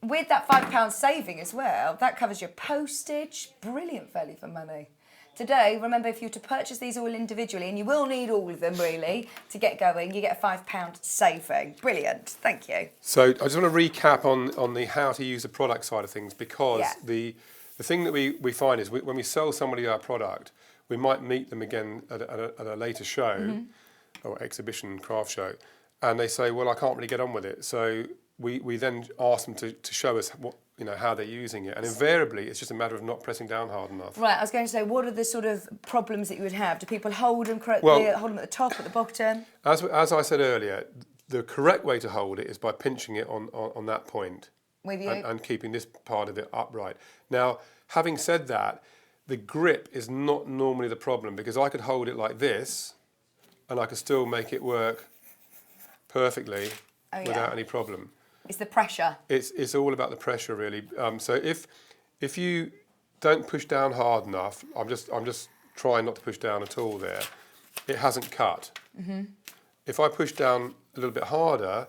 With that £5 saving as well, that covers your postage. Brilliant value for money. Today, remember, if you were to purchase these all individually, and you will need all of them really to get going, you get a £5 saving. Brilliant, thank you. So I just want to recap on the how to use the product side of things, because Yeah. the thing that we find is when we sell somebody our product, we might meet them again at a later show or exhibition, craft show, and they say, well, I can't really get on with it. So we then ask them to show us how they're using it, and invariably it's just a matter of not pressing down hard enough. Right, I was going to say, what are the sort of problems that you would have? Do people hold them correctly, hold them at the top, at the bottom? As I said earlier, the correct way to hold it is by pinching it on that point. With you? And keeping this part of it upright. Now, having said that, the grip is not normally the problem, because I could hold it like this and I could still make it work perfectly without any problem. It's the pressure. It's all about the pressure, really. So if you don't push down hard enough, I'm just trying not to push down at all there, it hasn't cut. If I push down a little bit harder,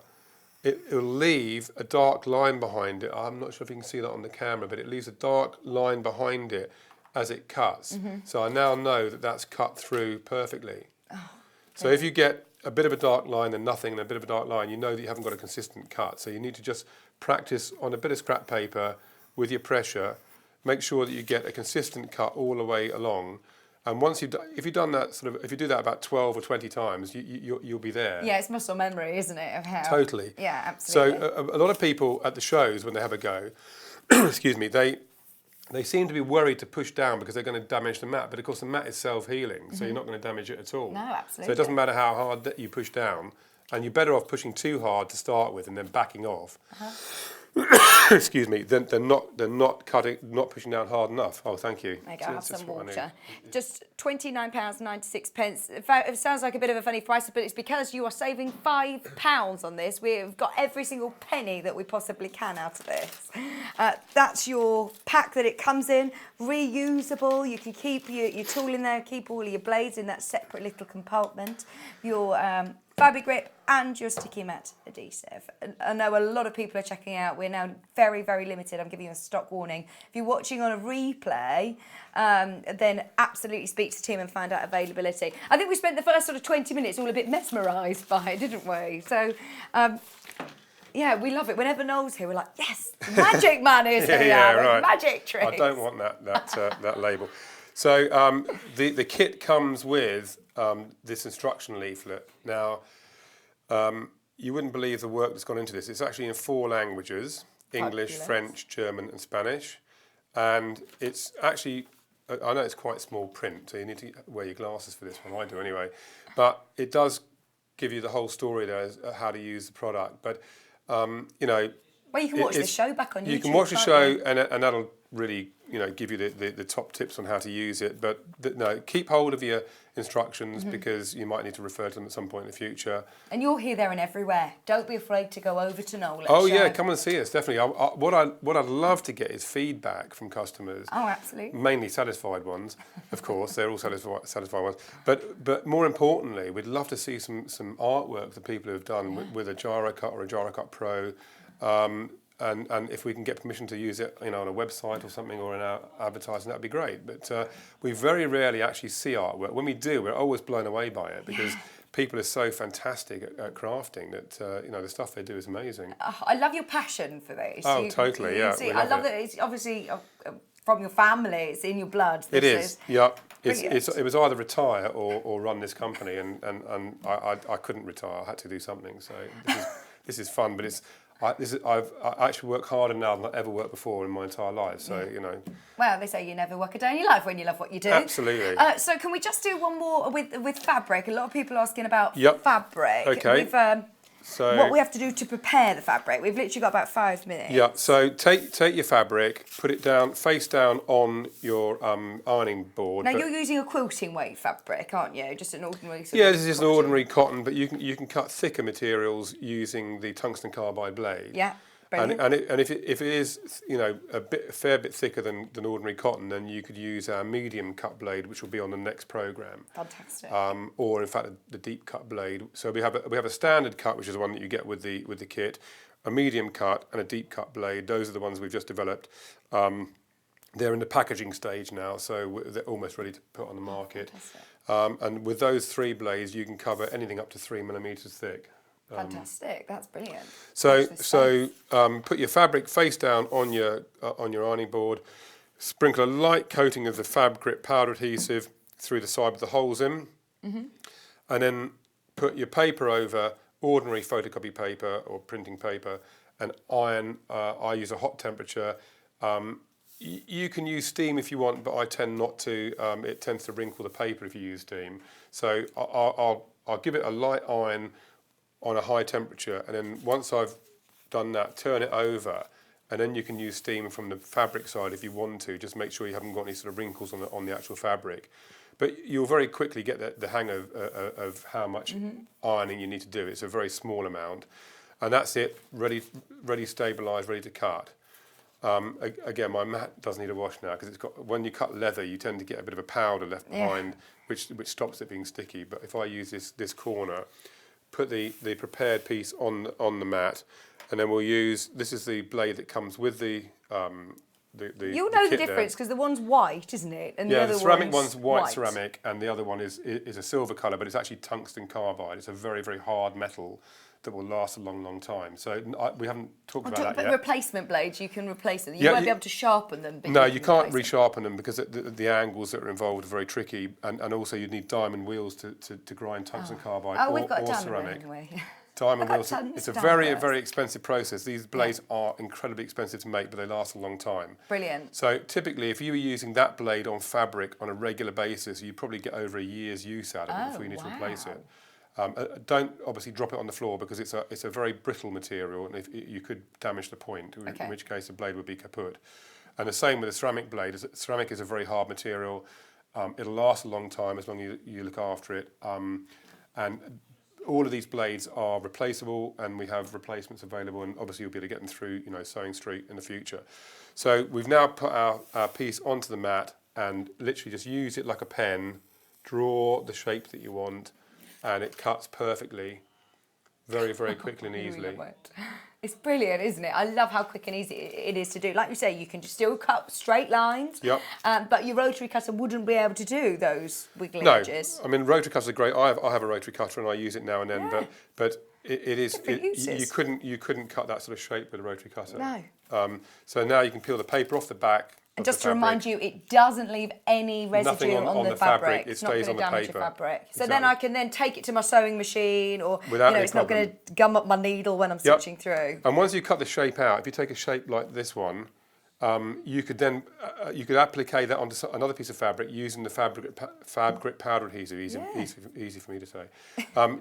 it'll leave a dark line behind it. I'm not sure if you can see that on the camera, but it leaves a dark line behind it as it cuts. So I now know that that's cut through perfectly. So if you get a bit of a dark line and nothing and a bit of a dark line, you know that you haven't got a consistent cut. So you need to just practice on a bit of scrap paper with your pressure. Make sure that you get a consistent cut all the way along. And once if you do that about 12 or 20 times, you'll be there. Yeah, it's muscle memory, isn't it, of how? Totally. Yeah, absolutely. So a lot of people at the shows, when they have a go, excuse me, they seem to be worried to push down because they're going to damage the mat. But of course, the mat is self-healing, so you're not going to damage it at all. No, absolutely. So it doesn't matter how hard that you push down, and you're better off pushing too hard to start with and then backing off. Excuse me. They're not pushing down hard enough. Oh, thank you. There you go, So have that's just some what I water. need. Just £29.96. It sounds like a bit of a funny price, but it's because you are saving £5 on this. We've got every single penny that we possibly can out of this. That's your pack that it comes in, reusable. You can keep your tool in there, keep all of your blades in that separate little compartment. Your fabric grip and your sticky mat adhesive. I know a lot of people are checking out. We're now very, very limited. I'm giving you a stock warning. If you're watching on a replay, then absolutely speak to the team and find out availability. I think we spent the first sort of 20 minutes all a bit mesmerised by it, didn't we? So, yeah, we love it. Whenever Noel's here, we're like, yes, Magic Man is here. Yeah, with right. Magic tricks. I don't want that label. So the kit comes with this instruction leaflet. Now, you wouldn't believe the work that's gone into this. It's actually in 4 languages: English, Fabulous. French, German and Spanish. And it's actually, I know it's quite small print, so you need to wear your glasses for this one. I do anyway. But it does give you the whole story there as how to use the product. But, Well, you can watch the show back on YouTube. You can watch the can't show, you? and that'll really, give you the top tips on how to use it. But no, keep hold of your instructions because you might need to refer to them at some point in the future. And you're here, there, and everywhere. Don't be afraid to go over to Noel. Oh yeah, come and see us definitely. What I'd love to get is feedback from customers. Oh, absolutely. Mainly satisfied ones, of course. They're all satisfied ones. But more importantly, we'd love to see some artwork that people have done with a gyro cut or a gyro cut pro. And if we can get permission to use it, on a website or something or in our advertising, that'd be great. But we very rarely actually see artwork. When we do, we're always blown away by it because people are so fantastic at crafting that the stuff they do is amazing. I love your passion for this. Oh, totally, yeah. See, I love that it's obviously from your family. It's in your blood. It is. Yeah. Brilliant. It was either retire or run this company, and I couldn't retire. I had to do something. So this is fun, but I actually work harder now than I ever worked before in my entire life. So Well, they say you never work a day in your life when you love what you do. Absolutely. So can we just do one more with fabric? A lot of people are asking about Yep. fabric. Okay. So what we have to do to prepare the fabric. We've literally got about 5 minutes. Yeah, so take your fabric, put it down, face down on your ironing board. Now you're using a quilting weight fabric, aren't you? Just an ordinary sort Yeah, of this is just an ordinary cotton, but you can cut thicker materials using the tungsten carbide blade. Yeah, brilliant. And if it is a fair bit thicker than ordinary cotton, then you could use our medium cut blade, which will be on the next program. Fantastic. Or in fact the deep cut blade. So we have a standard cut, which is the one that you get with the kit, a medium cut and a deep cut blade. Those are the ones we've just developed. They're in the packaging stage now, so they're almost ready to put on the market. And with those 3 blades, you can cover anything up to 3 millimeters thick. Fantastic, that's brilliant. So put your fabric face down on your ironing board, sprinkle a light coating of the Fab Grip powder adhesive through the side with the holes in, and then put your paper over, ordinary photocopy paper or printing paper, and iron. I use a hot temperature. You can use steam if you want, but I tend not to. It tends to wrinkle the paper if you use steam. So I'll give it a light iron on a high temperature, and then once I've done that, turn it over, and then you can use steam from the fabric side if you want to. Just make sure you haven't got any sort of wrinkles on the actual fabric. But you'll very quickly get the hang of how much ironing you need to do. It's a very small amount, and that's it. Ready, stabilised, ready to cut. Again, my mat does need a wash now because it's got. When you cut leather, you tend to get a bit of a powder left behind, which stops it being sticky. But if I use this corner, put the prepared piece on the mat, and then we'll use, this is the blade that comes with the You'll know the difference because the one's white, isn't it? And the other ceramic one's white ceramic, and the other one is a silver colour, but it's actually tungsten carbide. It's a very, very hard metal that will last a long, long time. So we haven't talked about that but yet. replacement blades, you can replace them. You won't be able to sharpen them. No, you can't resharpen them because the angles that are involved are very tricky, and also you'd need diamond wheels to grind tungsten carbide we've got or diamond ceramic. anyway. Diamond wheels. It's a very, very expensive process. These blades are incredibly expensive to make, but they last a long time. Brilliant. So typically, if you were using that blade on fabric on a regular basis, you'd probably get over a year's use out of it before you need to replace it. Don't obviously drop it on the floor because it's a very brittle material, and if you could damage the point, in which case the blade would be kaput. And the same with a ceramic blade. Ceramic is a very hard material. It'll last a long time as long as you look after it. And all of these blades are replaceable, and we have replacements available, and obviously you'll be able to get them through Sewing Street in the future. So we've now put our piece onto the mat and literally just use it like a pen, draw the shape that you want, and it cuts perfectly, very, very quickly and easily. It's brilliant, isn't it? I love how quick and easy it is to do. Like you say, you can just still cut straight lines, but your rotary cutter wouldn't be able to do those wiggly edges. I mean, rotary cutters are great. I have a rotary cutter and I use it now and then, but it is you couldn't cut that sort of shape with a rotary cutter. No. So now you can peel the paper off the back. And just to remind you, it doesn't leave any residue on the fabric. It stays on the paper. It's not going to damage your fabric. So then I can then take it to my sewing machine, or it's not going to gum up my needle when I'm stitching through. And once you cut the shape out, if you take a shape like this one, you could then applique that onto another piece of fabric using the Fab Grip powder adhesive. Easy for me to say.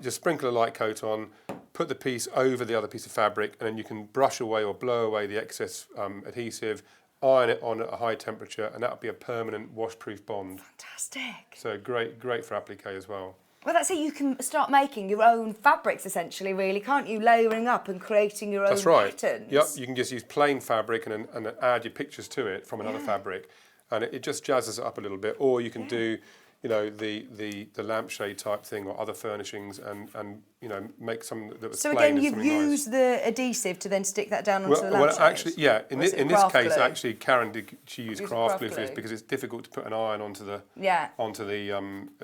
Just sprinkle a light coat on, put the piece over the other piece of fabric, and then you can brush away or blow away the excess adhesive. Iron it on at a high temperature, and that would be a permanent wash-proof bond. Fantastic. So great for applique as well. Well, that's it. You can start making your own fabrics, essentially, really, can't you? Layering up and creating your own patterns. Yep. You can just use plain fabric and add your pictures to it from another fabric, and it just jazzes it up a little bit. Or you can do, the lampshade type thing or other furnishings, and make some that was so plain. So again, you've used the adhesive to then stick that down onto the lampshade? Well, actually, yeah. In this case, actually, Karen she used craft glue for this because it's difficult to put an iron onto the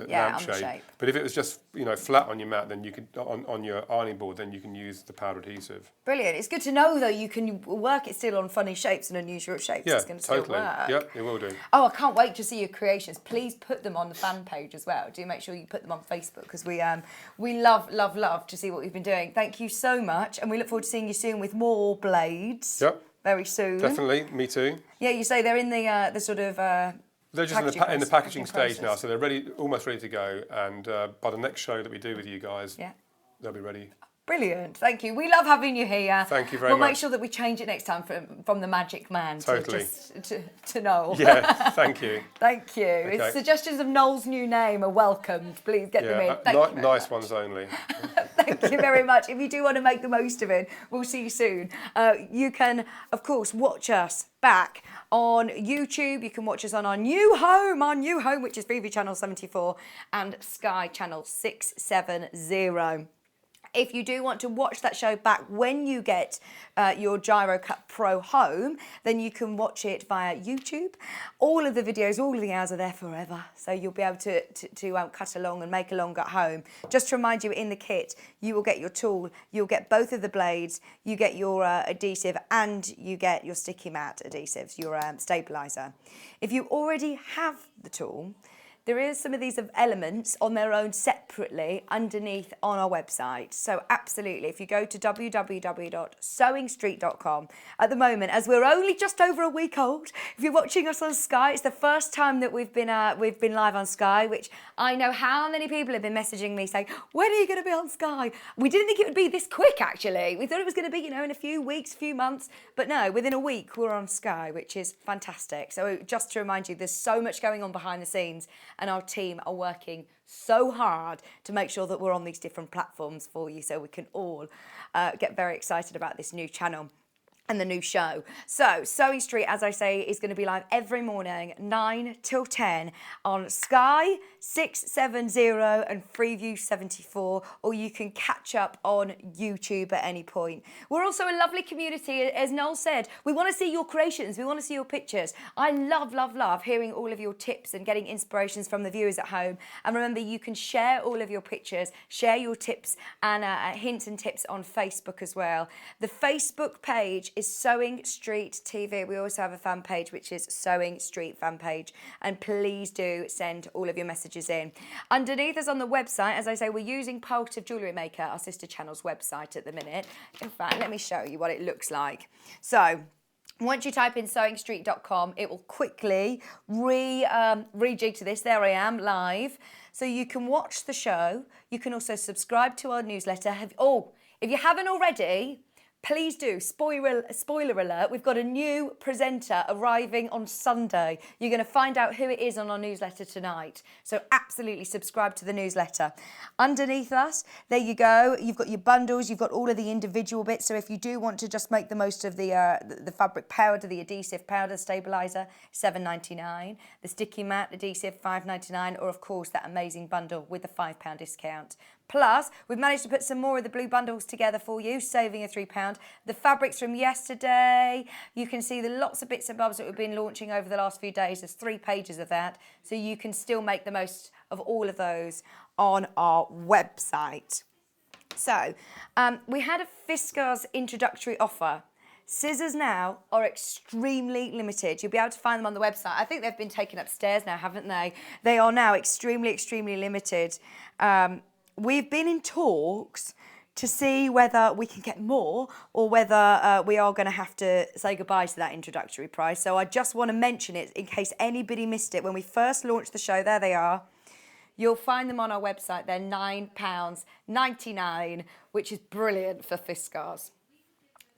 lampshade. But if it was just flat on your mat, then you could on your ironing board, then you can use the powder adhesive. Brilliant. It's good to know though. You can work it still on funny shapes and unusual shapes. Yeah, it's going to still work. Yep, it will do. Oh, I can't wait to see your creations. Please put them on the fan page as well. Do make sure you put them on Facebook because we love to see what you've been doing. Thank you so much, and we look forward to seeing you soon with more blades. Yep. Very soon. Definitely, me too. Yeah, you say they're in the sort of. They're just in the packaging stage now, so they're almost ready to go. And by the next show that we do with you guys, they'll be ready. Brilliant, thank you. We love having you here. Thank you very much. We'll make sure that we change it next time from the Magic Man to Noel. Yeah, thank you. Thank you. Okay. Suggestions of Noel's new name are welcomed. Please get them in. Thank you nice ones only. Thank you very much. If you do want to make the most of it, we'll see you soon. You can, of course, watch us back on YouTube. You can watch us on our new home, which is Freeview Channel 74 and Sky Channel 670. If you do want to watch that show back when you get your Gyro Cut Pro home, then you can watch it via YouTube. All of the videos, all of the hours are there forever, so you'll be able to cut along and make along at home. Just to remind you, in the kit, you will get your tool, you'll get both of the blades, you get your adhesive, and you get your sticky mat adhesives, your stabilizer. If you already have the tool, there is some of these elements on their own separately underneath on our website. So absolutely, if you go to www.sewingstreet.com, at the moment, as we're only just over a week old, if you're watching us on Sky, it's the first time that we've been live on Sky, which I know how many people have been messaging me saying, when are you going to be on Sky? We didn't think it would be this quick, actually. We thought it was going to be, in a few weeks, few months, but no, within a week we're on Sky, which is fantastic. So just to remind you, there's so much going on behind the scenes, and our team are working so hard to make sure that we're on these different platforms for you, so we can all get very excited about this new channel and the new show. So Sewing Street, as I say, is going to be live every morning 9 till 10 on Sky 670 and Freeview 74, or you can catch up on YouTube at any point. We're also a lovely community, as Noel said. We want to see your creations, we want to see your pictures. I love hearing all of your tips and getting inspirations from the viewers at home. And remember, you can share all of your pictures, share your tips and hints and tips on Facebook as well. The Facebook page is Sewing Street TV. We also have a fan page, which is Sewing Street fan page, and please do send all of your messages in. Underneath us on the website, as I say, we're using Positive Jewellery Maker, our sister channel's website at the minute. In fact, let me show you what it looks like. So once you type in sewingstreet.com, it will quickly rejig to this. There I am, live. So you can watch the show. You can also subscribe to our newsletter. If you haven't already, please do. Spoiler alert, we've got a new presenter arriving on Sunday. You're going to find out who it is on our newsletter tonight. So absolutely subscribe to the newsletter. Underneath us, there you go. You've got your bundles. You've got all of the individual bits. So if you do want to just make the most of the fabric powder, the adhesive powder stabilizer, $7.99. The sticky mat adhesive, $5.99. Or of course, that amazing bundle with the £5 discount. Plus, we've managed to put some more of the blue bundles together for you, saving a £3. The fabrics from yesterday, you can see the lots of bits and bobs that we've been launching over the last few days. There's 3 pages of that, so you can still make the most of all of those on our website. So, we had a Fiskars introductory offer. Scissors now are extremely limited. You'll be able to find them on the website. I think they've been taken upstairs now, haven't they? They are now extremely limited. We've been in talks to see whether we can get more or whether we are going to have to say goodbye to that introductory price. So I just want to mention it in case anybody missed it. When we first launched the show, there they are. You'll find them on our website. They're £9.99, which is brilliant for Fiskars.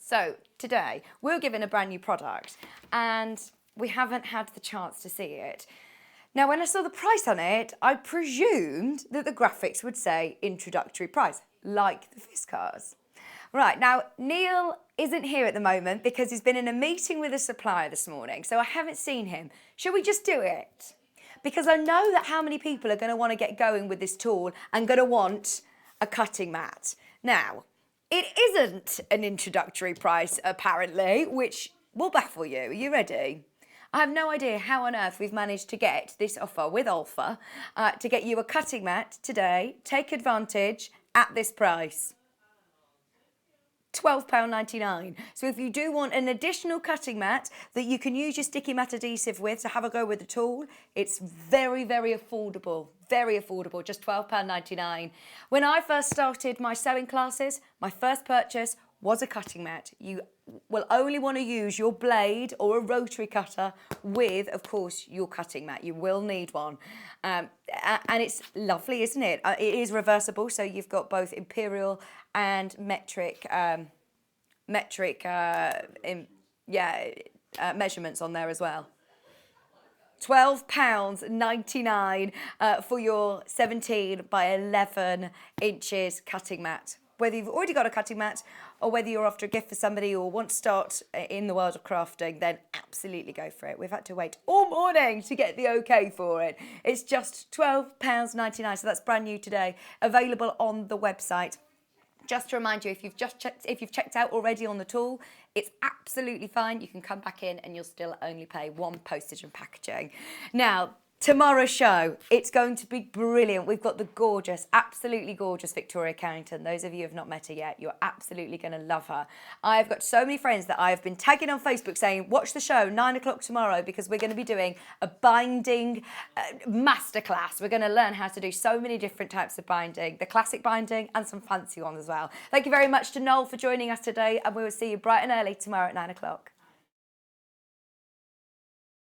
So today, we're given a brand new product and we haven't had the chance to see it. Now, when I saw the price on it, I presumed that the graphics would say introductory price, like the Fiskars. Right, now, Neil isn't here at the moment because he's been in a meeting with a supplier this morning, so I haven't seen him. Shall we just do it? Because I know that how many people are going to want to get going with this tool and going to want a cutting mat. Now, it isn't an introductory price, apparently, which will baffle you. Are you ready? I have no idea how on earth we've managed to get this offer with Alpha to get you a cutting mat today. Take advantage at this price. £12.99. So if you do want an additional cutting mat that you can use your sticky mat adhesive with to have a go with the tool, it's very affordable. Very affordable, just £12.99. When I first started my sewing classes, my first purchase was a cutting mat, you will only want to use your blade or a rotary cutter with, of course, your cutting mat. You will need one. And it's lovely, isn't it? It is reversible, so you've got both imperial and metric measurements on there as well. £12.99 for your 17 by 11 inches cutting mat. Whether you've already got a cutting mat or whether you're after a gift for somebody or want to start in the world of crafting, then absolutely go for it. We've had to wait all morning to get the okay for it. It's just £12.99, so that's brand new today, available on the website. Just to remind you, if you've checked out already on the tool, it's absolutely fine. You can come back in and you'll still only pay one postage and packaging. Now, tomorrow's show, it's going to be brilliant. We've got the gorgeous, absolutely gorgeous Victoria Carrington. Those of you who have not met her yet, you're absolutely going to love her. I've got so many friends that I have been tagging on Facebook saying, watch the show, 9 o'clock tomorrow, because we're going to be doing a binding masterclass. We're going to learn how to do so many different types of binding, the classic binding and some fancy ones as well. Thank you very much to Noel for joining us today, and we will see you bright and early tomorrow at 9 o'clock.